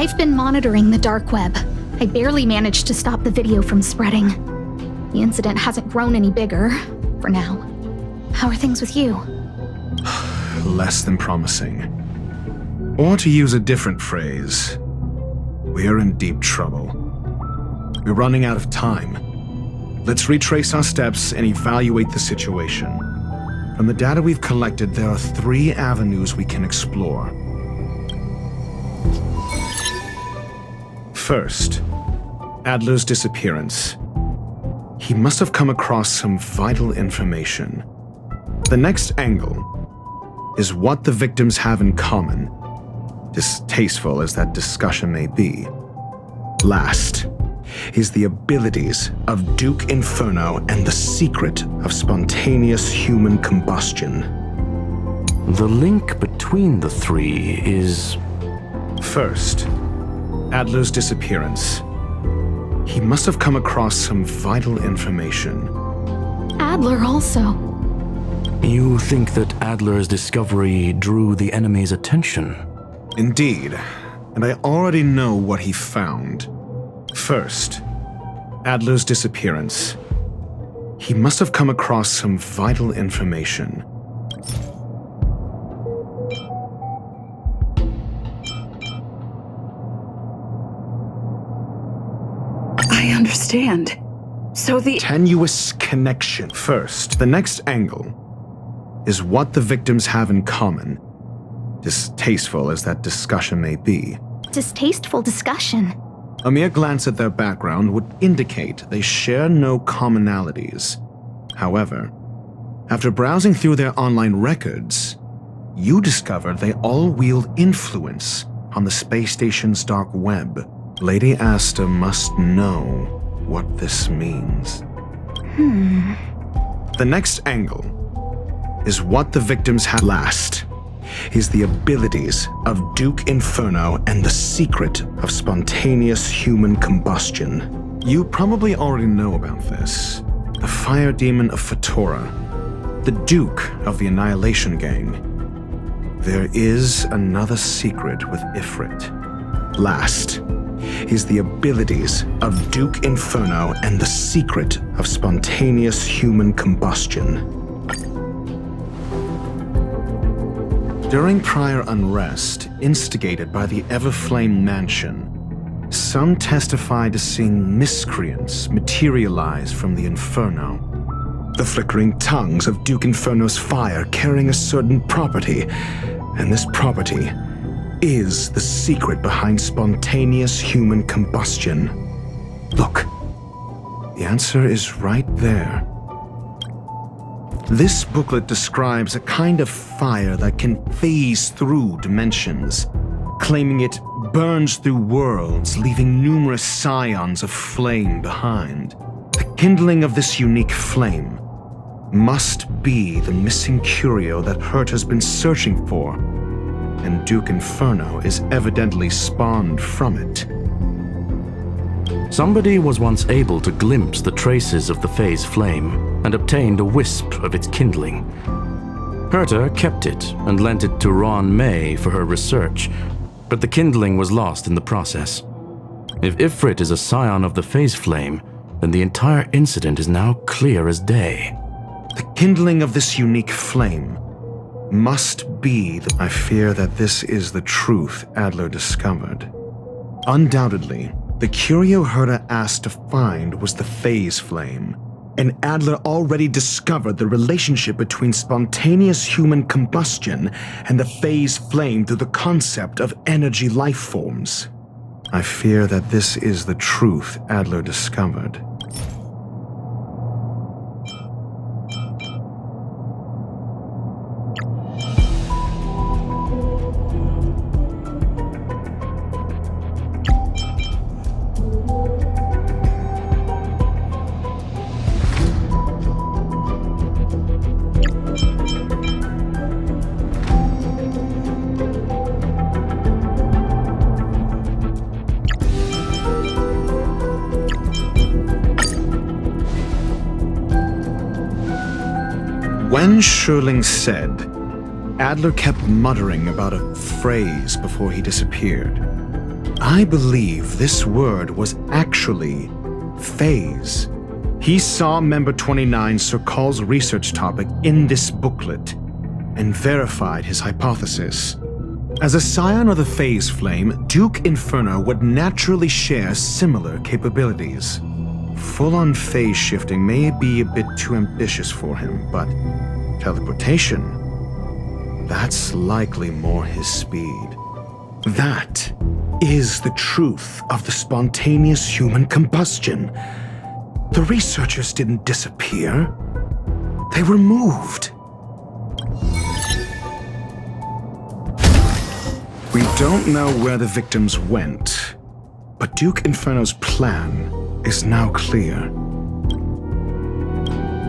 I've been monitoring the dark web. I barely managed to stop the video from spreading. The incident hasn't grown any bigger, for now. How are things with you? Less than promising. Or to use a different phrase, we're in deep trouble. We're running out of time. Let's retrace our steps and evaluate the situation. From the data we've collected, there are 3 avenues we can explore. First, Adler's disappearance. He must have come across some vital information. The next angle is what the victims have in common, distasteful as that discussion may be. Last is the abilities of Duke Inferno and the secret of spontaneous human combustion. The link between the 3 is... First, Adler's disappearance. He must have come across some vital information. Adler also. You think that Adler's discovery drew the enemy's attention? Indeed, and I already know what he found. First, Adler's disappearance. He must have come across some vital information. I understand. So the tenuous connection. First, the next angle is what the victims have in common, distasteful as that discussion may be. Distasteful discussion? A mere glance at their background would indicate they share no commonalities. However, after browsing through their online records, you discovered they all wield influence on the space station's dark web. Lady Asta must know what this means. The next angle is what the victims have. Last is the abilities of Duke Inferno and the secret of spontaneous human combustion. You probably already know about this. The fire demon of Fetora, the Duke of the Annihilation Gang. There is another secret with Ifrit. Last is the abilities of Duke Inferno and the secret of spontaneous human combustion. During prior unrest instigated by the Everflame Mansion, some testified to seeing miscreants materialize from the Inferno. The flickering tongues of Duke Inferno's fire carrying a certain property, and this property is the secret behind spontaneous human combustion. Look, the answer is right there. This booklet describes a kind of fire that can phase through dimensions, claiming it burns through worlds, leaving numerous scions of flame behind. The kindling of this unique flame must be the missing curio that Herta's been searching for, and Duke Inferno is evidently spawned from it. Somebody was once able to glimpse the traces of the phase flame and obtained a wisp of its kindling. Herta kept it and lent it to Ron May for her research, but the kindling was lost in the process. If Ifrit is a scion of the phase flame, then the entire incident is now clear as day. The kindling of this unique flame must be the... I fear that this is the truth Adler discovered. Undoubtedly, the curio Herta asked to find was the phase flame, and Adler already discovered the relationship between spontaneous human combustion and the phase flame through the concept of energy life forms. I fear that this is the truth Adler discovered. Wen Shiling said, Adler kept muttering about a phrase before he disappeared. I believe this word was actually phase. He saw Member 29 Sir Call's research topic in this booklet and verified his hypothesis. As a scion of the phase flame, Duke Inferno would naturally share similar capabilities. Full-on phase shifting may be a bit too ambitious for him, but teleportation, that's likely more his speed. That is the truth of the spontaneous human combustion. The researchers didn't disappear. They were moved. We don't know where the victims went, but Duke Inferno's plan is now clear.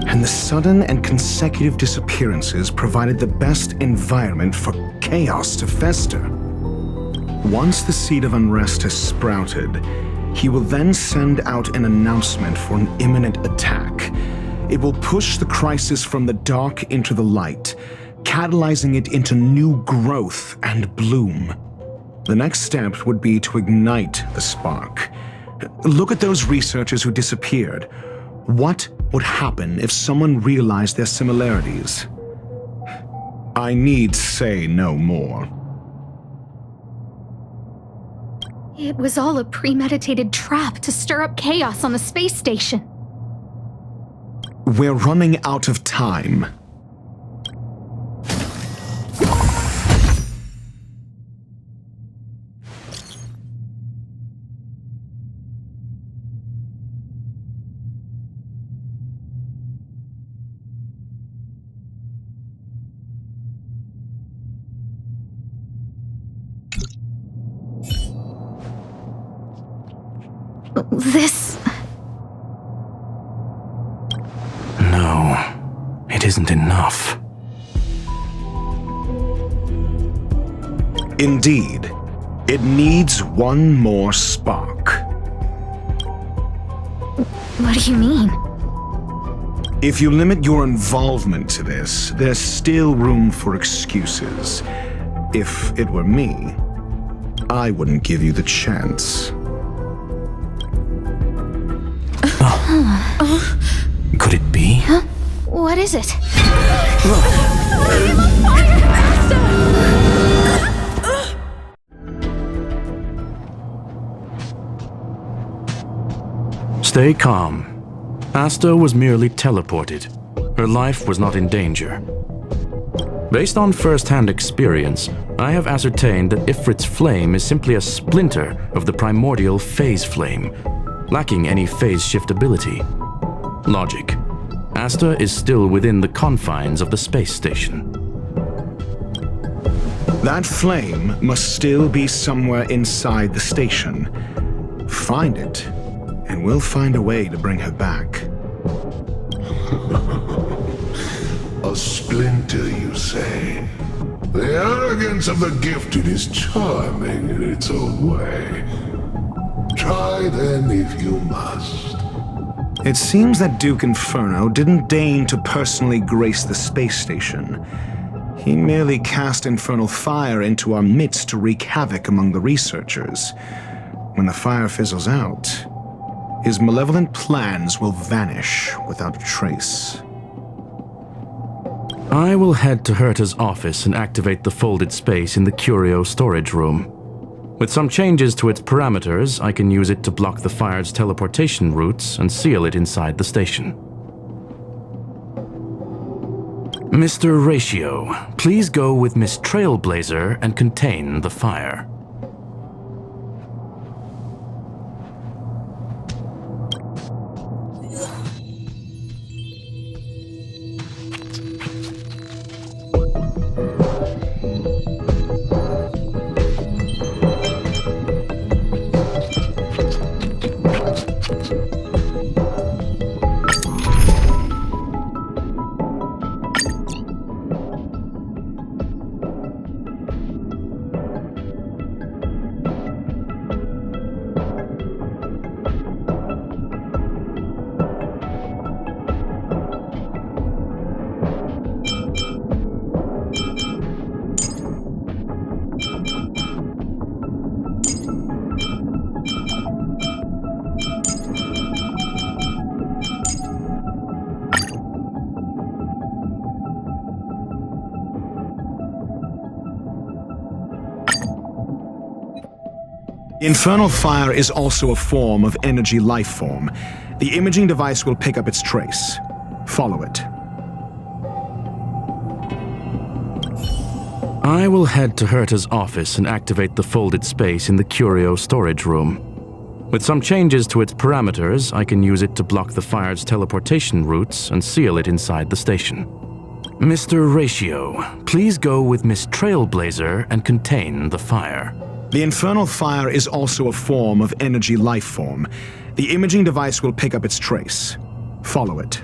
And the sudden and consecutive disappearances provided the best environment for chaos to fester. Once the seed of unrest has sprouted, he will then send out an announcement for an imminent attack. It will push the crisis from the dark into the light, catalyzing it into new growth and bloom. The next step would be to ignite the spark. Look at those researchers who disappeared. What would happen if someone realized their similarities? I need say no more. It was all a premeditated trap to stir up chaos on the space station. We're running out of time. This... No, it isn't enough. Indeed, it needs one more spark. What do you mean? If you limit your involvement to this, there's still room for excuses. If it were me, I wouldn't give you the chance. Could it be? Huh? What is it? Stay calm. Asta was merely teleported. Her life was not in danger. Based on first-hand experience, I have ascertained that Ifrit's flame is simply a splinter of the primordial phase flame, lacking any phase shift ability. Logic. Asta is still within the confines of the space station. That flame must still be somewhere inside the station. Find it, and we'll find a way to bring her back. A splinter, you say? The arrogance of the gifted is charming in its own way. Try then if you must. It seems that Duke Inferno didn't deign to personally grace the space station. He merely cast infernal fire into our midst to wreak havoc among the researchers. When the fire fizzles out, his malevolent plans will vanish without a trace. I will head to Herta's office and activate the folded space in the curio storage room. With some changes to its parameters, I can use it to block the fire's teleportation routes and seal it inside the station. Mr. Ratio, please go with Miss Trailblazer and contain the fire. Infernal fire is also a form of energy life form. The imaging device will pick up its trace. Follow it. I will head to Herta's office and activate the folded space in the curio storage room. With some changes to its parameters, I can use it to block the fire's teleportation routes and seal it inside the station. Mr. Ratio, please go with Miss Trailblazer and contain the fire. The infernal fire is also a form of energy life form. The imaging device will pick up its trace. Follow it.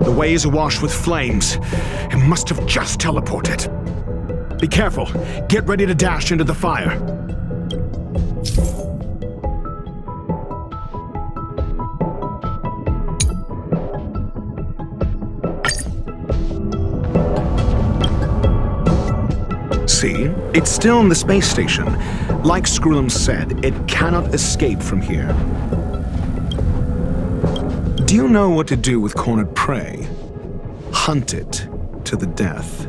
The way is awash with flames. It must have just teleported. Be careful. Get ready to dash into the fire. See? It's still in the space station. Like Skrullum said, it cannot escape from here. Do you know what to do with cornered prey? Hunt it to the death.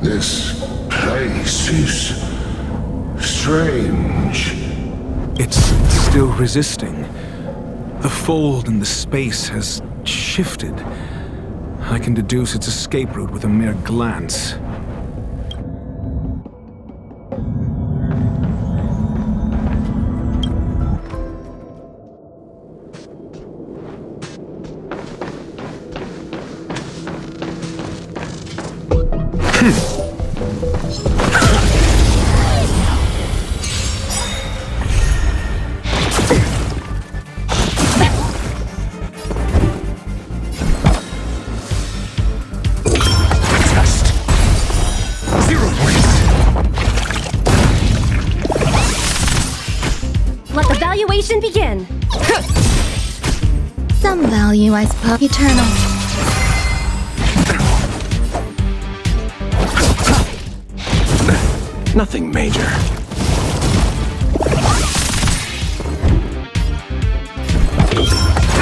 This place is strange. It's still resisting. The fold in the space has shifted. I can deduce its escape route with a mere glance. Begin. Some value, I suppose. Eternal. Nothing major.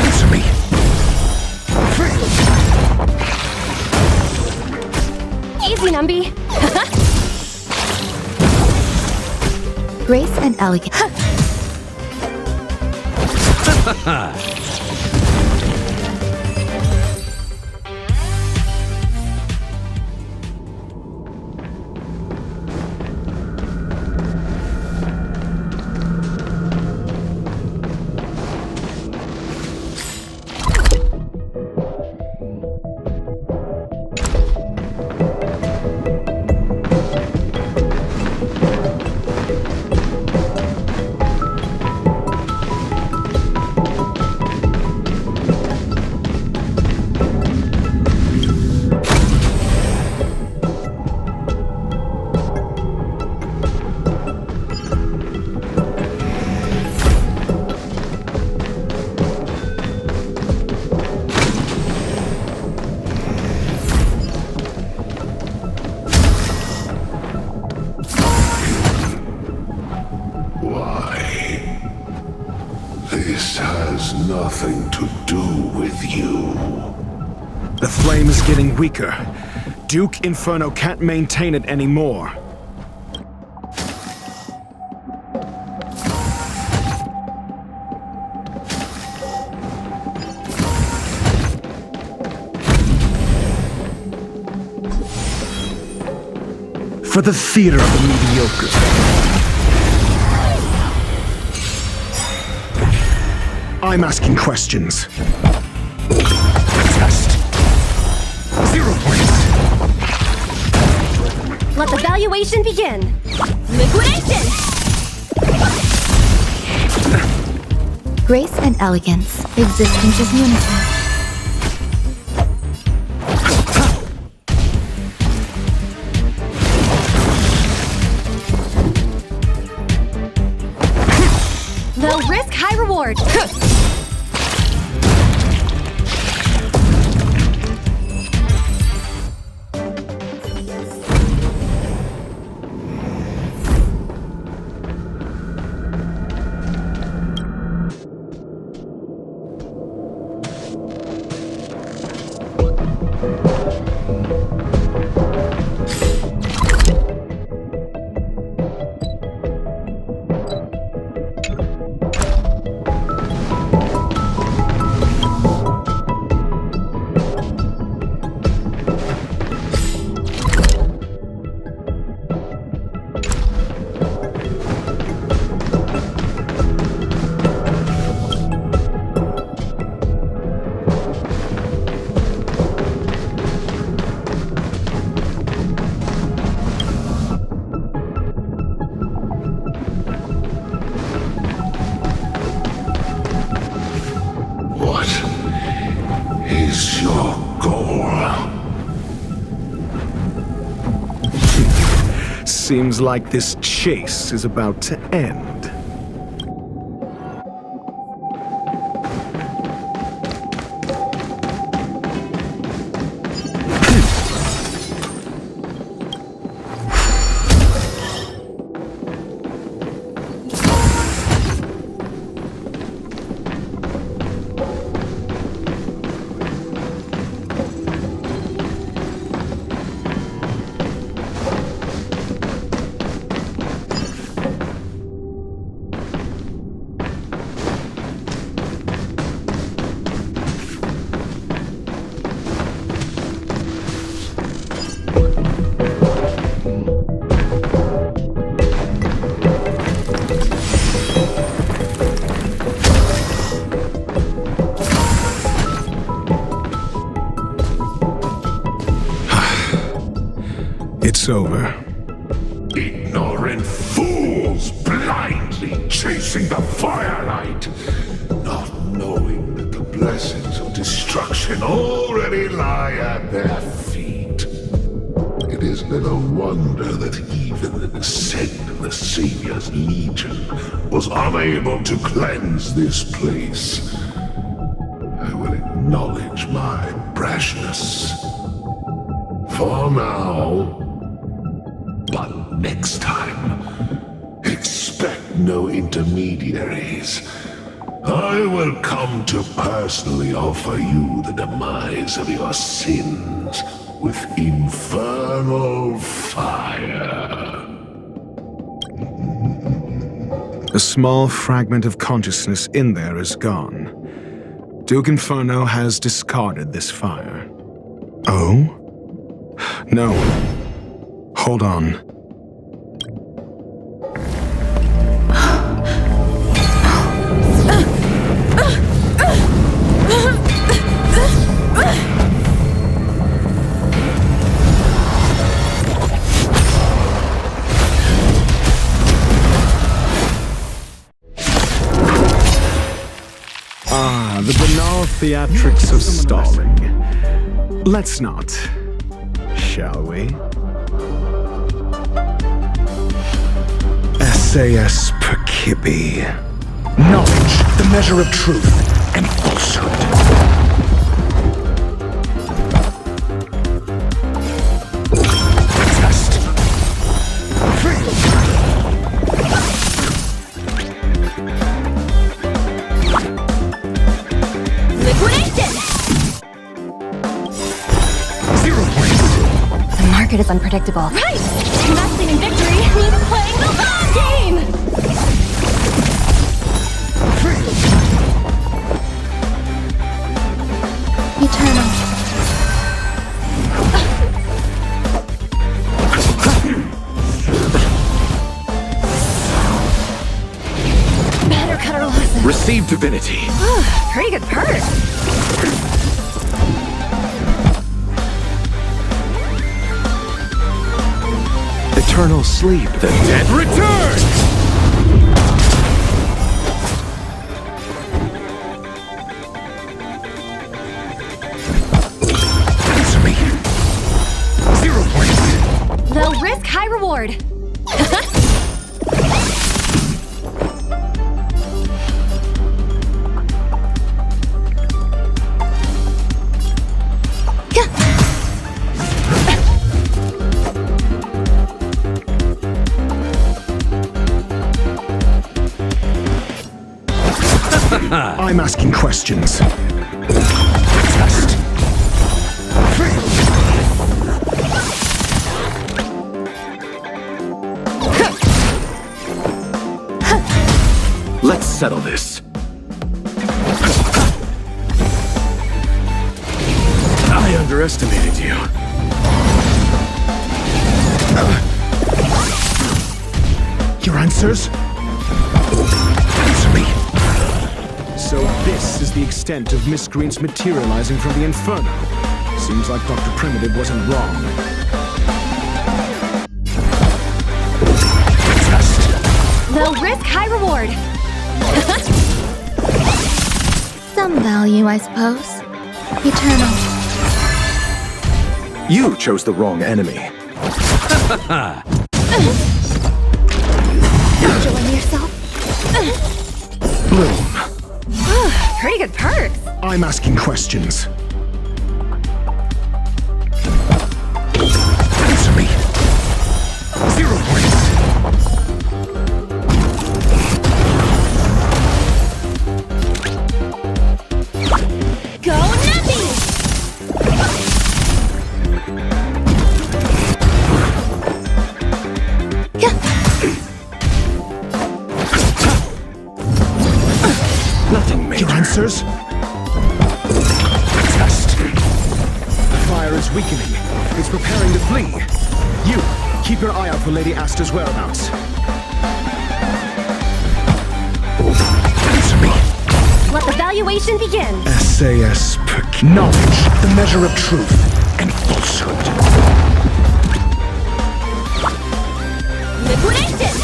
Answer me. Easy, Numby. Grace and elegance. This has nothing to do with you. The flame is getting weaker. Duke Inferno can't maintain it anymore. For the theater of the mediocre. I'm asking questions. Test. 0 points. Let the valuation begin. Liquidation! Grace and elegance. Existence is unity. forward! Seems like this chase is about to end. It's over. Ignorant fools blindly chasing the firelight, not knowing that the blessings of destruction already lie at their feet. It is little wonder that even the descent of the Savior's Legion was unable to cleanse this place. I will acknowledge my brashness. For now. But next time, expect no intermediaries. I will come to personally offer you the demise of your sins with infernal fire. A small fragment of consciousness in there is gone. Duke Inferno has discarded this fire. Oh? No. Hold on. The banal theatrics of stalling. Let's not, shall we? SAS Perkibi. Knowledge, the measure of truth and falsehood. Test. Liquidation! 0 points. The market is unpredictable. Right! Investing in victory means playing the long game! Eternal. Better cut our losses. Receive divinity. Pretty good perk. Eternal sleep. The dead return! Answer me. 0 points. Low risk, high reward. I'm asking questions. Test. Let's settle this. I underestimated you. Your answers? Answer me. So this is the extent of miscreants materializing from the Infernal. Seems like Dr. Primitive wasn't wrong. Test. Low risk, high reward. Some value, I suppose. Eternal. You chose the wrong enemy. Enjoying yourself? Bloom. Pretty good perks. I'm asking questions. Answer me. 0 points. Go Nappy! Nothing major. Your answers? Test. The fire is weakening. It's preparing to flee. You, keep your eye out for Lady Asta's whereabouts. Answer me. Let the valuation begin. SAS knowledge, the measure of truth and falsehood. Liquidation!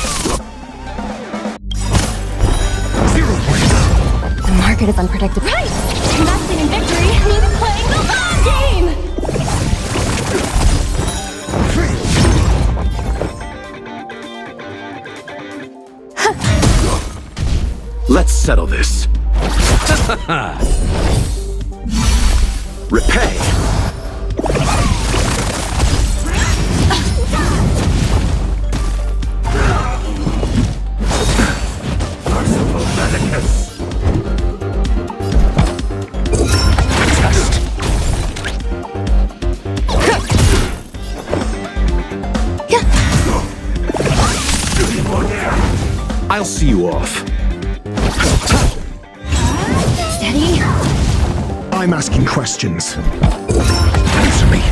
0 points. The market is unpredictable. Right! Investing in victory means playing the long game! Let's settle this. Repay. I'll see you off. Steady. I'm asking questions. Answer me.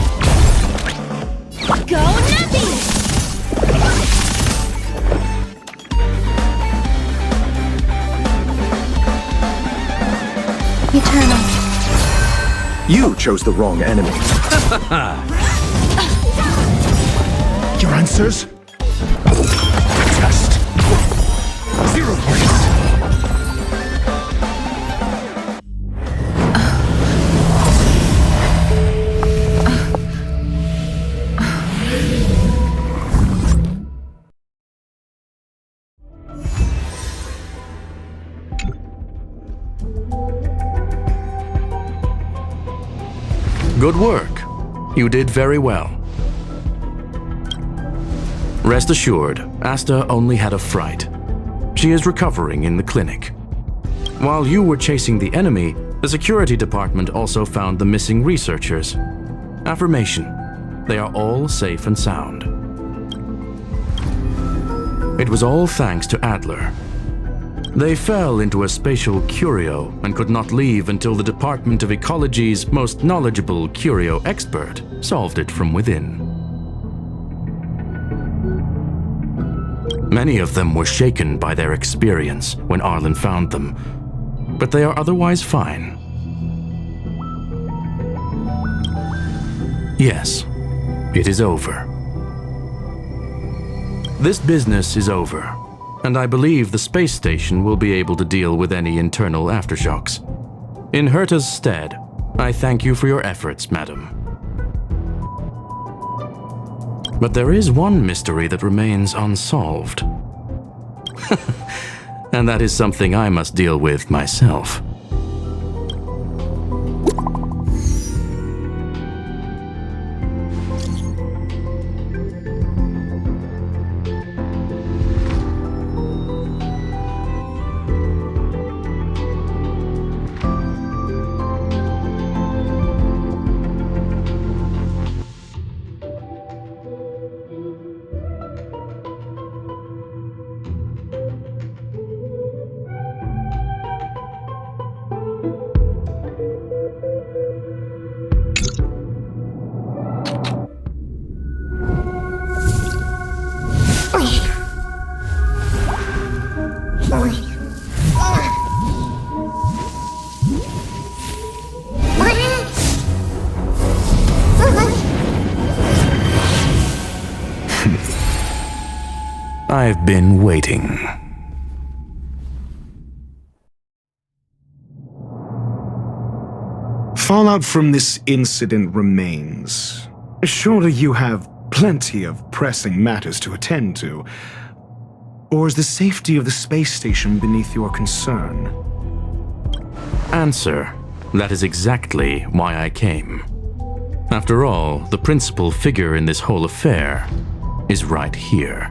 Go Nappy! Eternal. You chose the wrong enemy. Your answers? Test. 0 points. Good work. You did very well. Rest assured, Asta only had a fright. She is recovering in the clinic. While you were chasing the enemy, the security department also found the missing researchers. Affirmation: they are all safe and sound. It was all thanks to Adler. They fell into a spatial curio and could not leave until the Department of Ecology's most knowledgeable curio expert solved it from within. Many of them were shaken by their experience when Arlan found them, but they are otherwise fine. Yes, it is over. This business is over, and I believe the space station will be able to deal with any internal aftershocks. In Herta's stead, I thank you for your efforts, madam. But there is one mystery that remains unsolved. And that is something I must deal with myself. I've been waiting. Fallout from this incident remains. Surely you have plenty of pressing matters to attend to. Or is the safety of the space station beneath your concern? Answer. That is exactly why I came. After all, the principal figure in this whole affair is right here.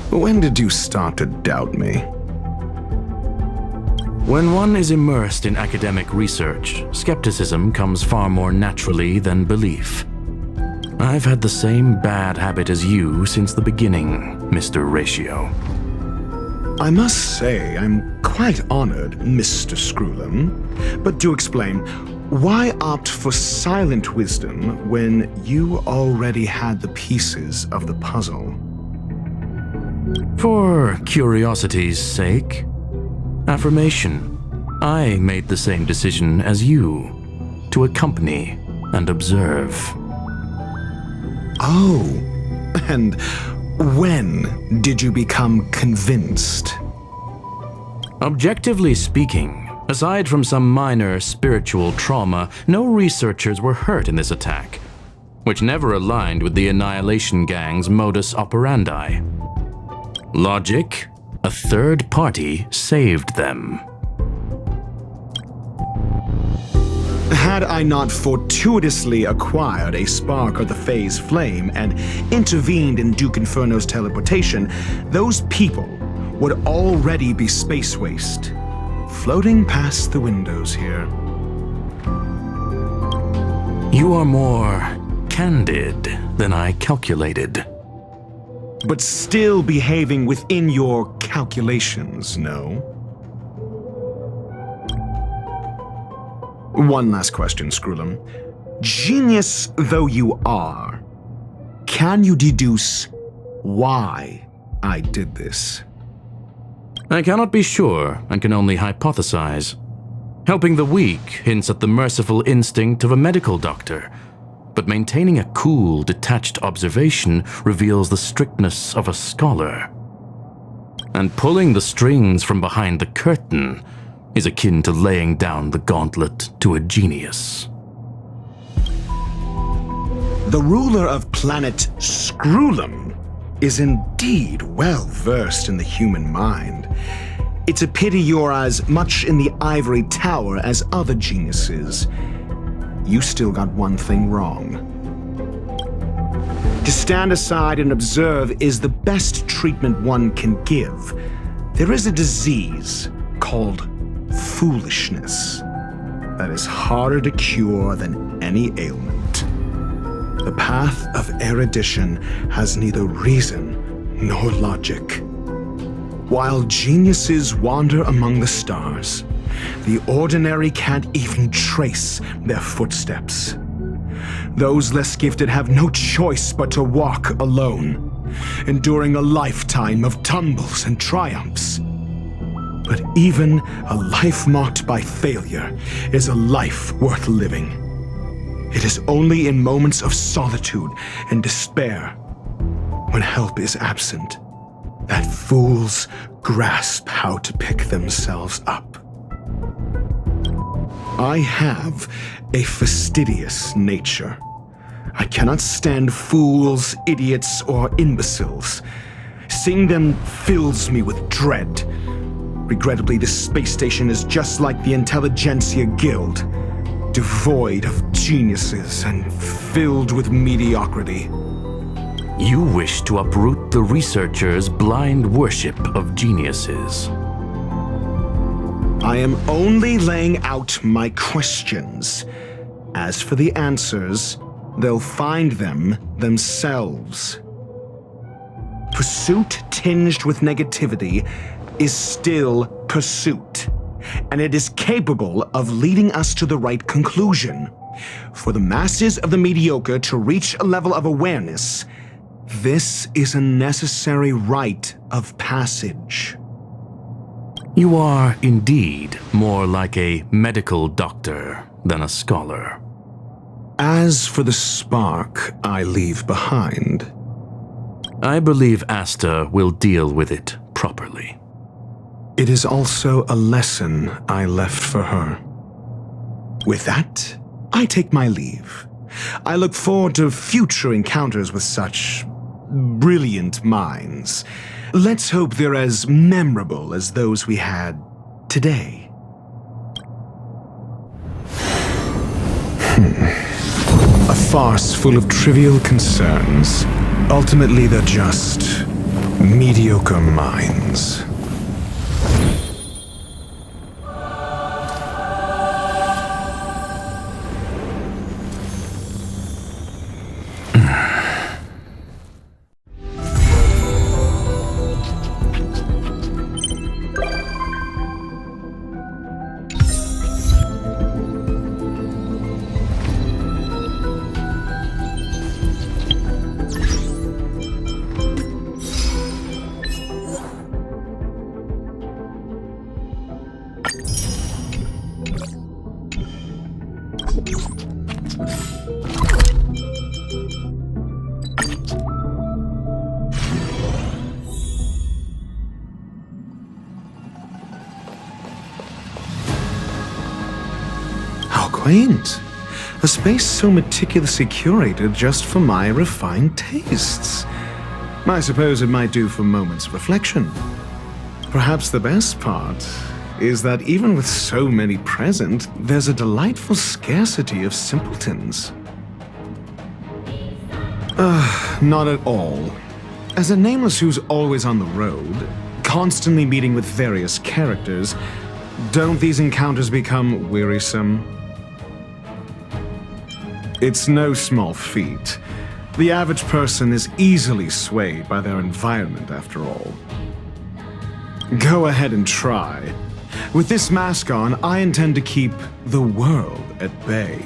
When did you start to doubt me? When one is immersed in academic research, skepticism comes far more naturally than belief. I've had the same bad habit as you since the beginning, Mr. Ratio. I must say I'm quite honored, Mr. Screwlam. But do explain, why opt for silent wisdom when you already had the pieces of the puzzle? For curiosity's sake. Affirmation. I made the same decision as you, to accompany and observe. Oh, and when did you become convinced? Objectively speaking, aside from some minor spiritual trauma, no researchers were hurt in this attack, which never aligned with the Annihilation Gang's modus operandi. Logic? A third party saved them. Had I not fortuitously acquired a spark of the phase flame and intervened in Duke Inferno's teleportation, those people would already be space waste, floating past the windows here. You are more candid than I calculated. But still behaving within your calculations, no? One last question, Screwlam. Genius though you are, can you deduce why I did this? I cannot be sure and can only hypothesize. Helping the weak hints at the merciful instinct of a medical doctor, but maintaining a cool, detached observation reveals the strictness of a scholar. And pulling the strings from behind the curtain is akin to laying down the gauntlet to a genius. The ruler of planet Screwlam is indeed well versed in the human mind. It's a pity you're as much in the ivory tower as other geniuses. You still got one thing wrong. To stand aside and observe is the best treatment one can give. There is a disease called foolishness that is harder to cure than any ailment. The path of erudition has neither reason nor logic. While geniuses wander among the stars, the ordinary can't even trace their footsteps. Those less gifted have no choice but to walk alone, enduring a lifetime of tumbles and triumphs. But even a life marked by failure is a life worth living. It is only in moments of solitude and despair, when help is absent, that fools grasp how to pick themselves up. I have a fastidious nature. I cannot stand fools, idiots, or imbeciles. Seeing them fills me with dread. Regrettably, this space station is just like the Intelligentsia Guild, devoid of geniuses and filled with mediocrity. You wish to uproot the researchers' blind worship of geniuses. I am only laying out my questions. As for the answers, they'll find them themselves. Pursuit tinged with negativity is still pursuit, and it is capable of leading us to the right conclusion. For the masses of the mediocre to reach a level of awareness, this is a necessary rite of passage. You are indeed more like a medical doctor than a scholar. As for the spark I leave behind, I believe Asta will deal with it properly. it is also a lesson I left for her. With that, I take my leave. I look forward to future encounters with such brilliant minds. Let's hope they're as memorable as those we had today. A farce full of trivial concerns. Ultimately, they're just mediocre minds. Quaint. A space so meticulously curated just for my refined tastes. I suppose it might do for moments of reflection. Perhaps the best part is that even with so many present, there's a delightful scarcity of simpletons. Not at all. As a nameless who's always on the road, constantly meeting with various characters, don't these encounters become wearisome? It's no small feat. The average person is easily swayed by their environment, after all. Go ahead and try. With this mask on, I intend to keep the world at bay.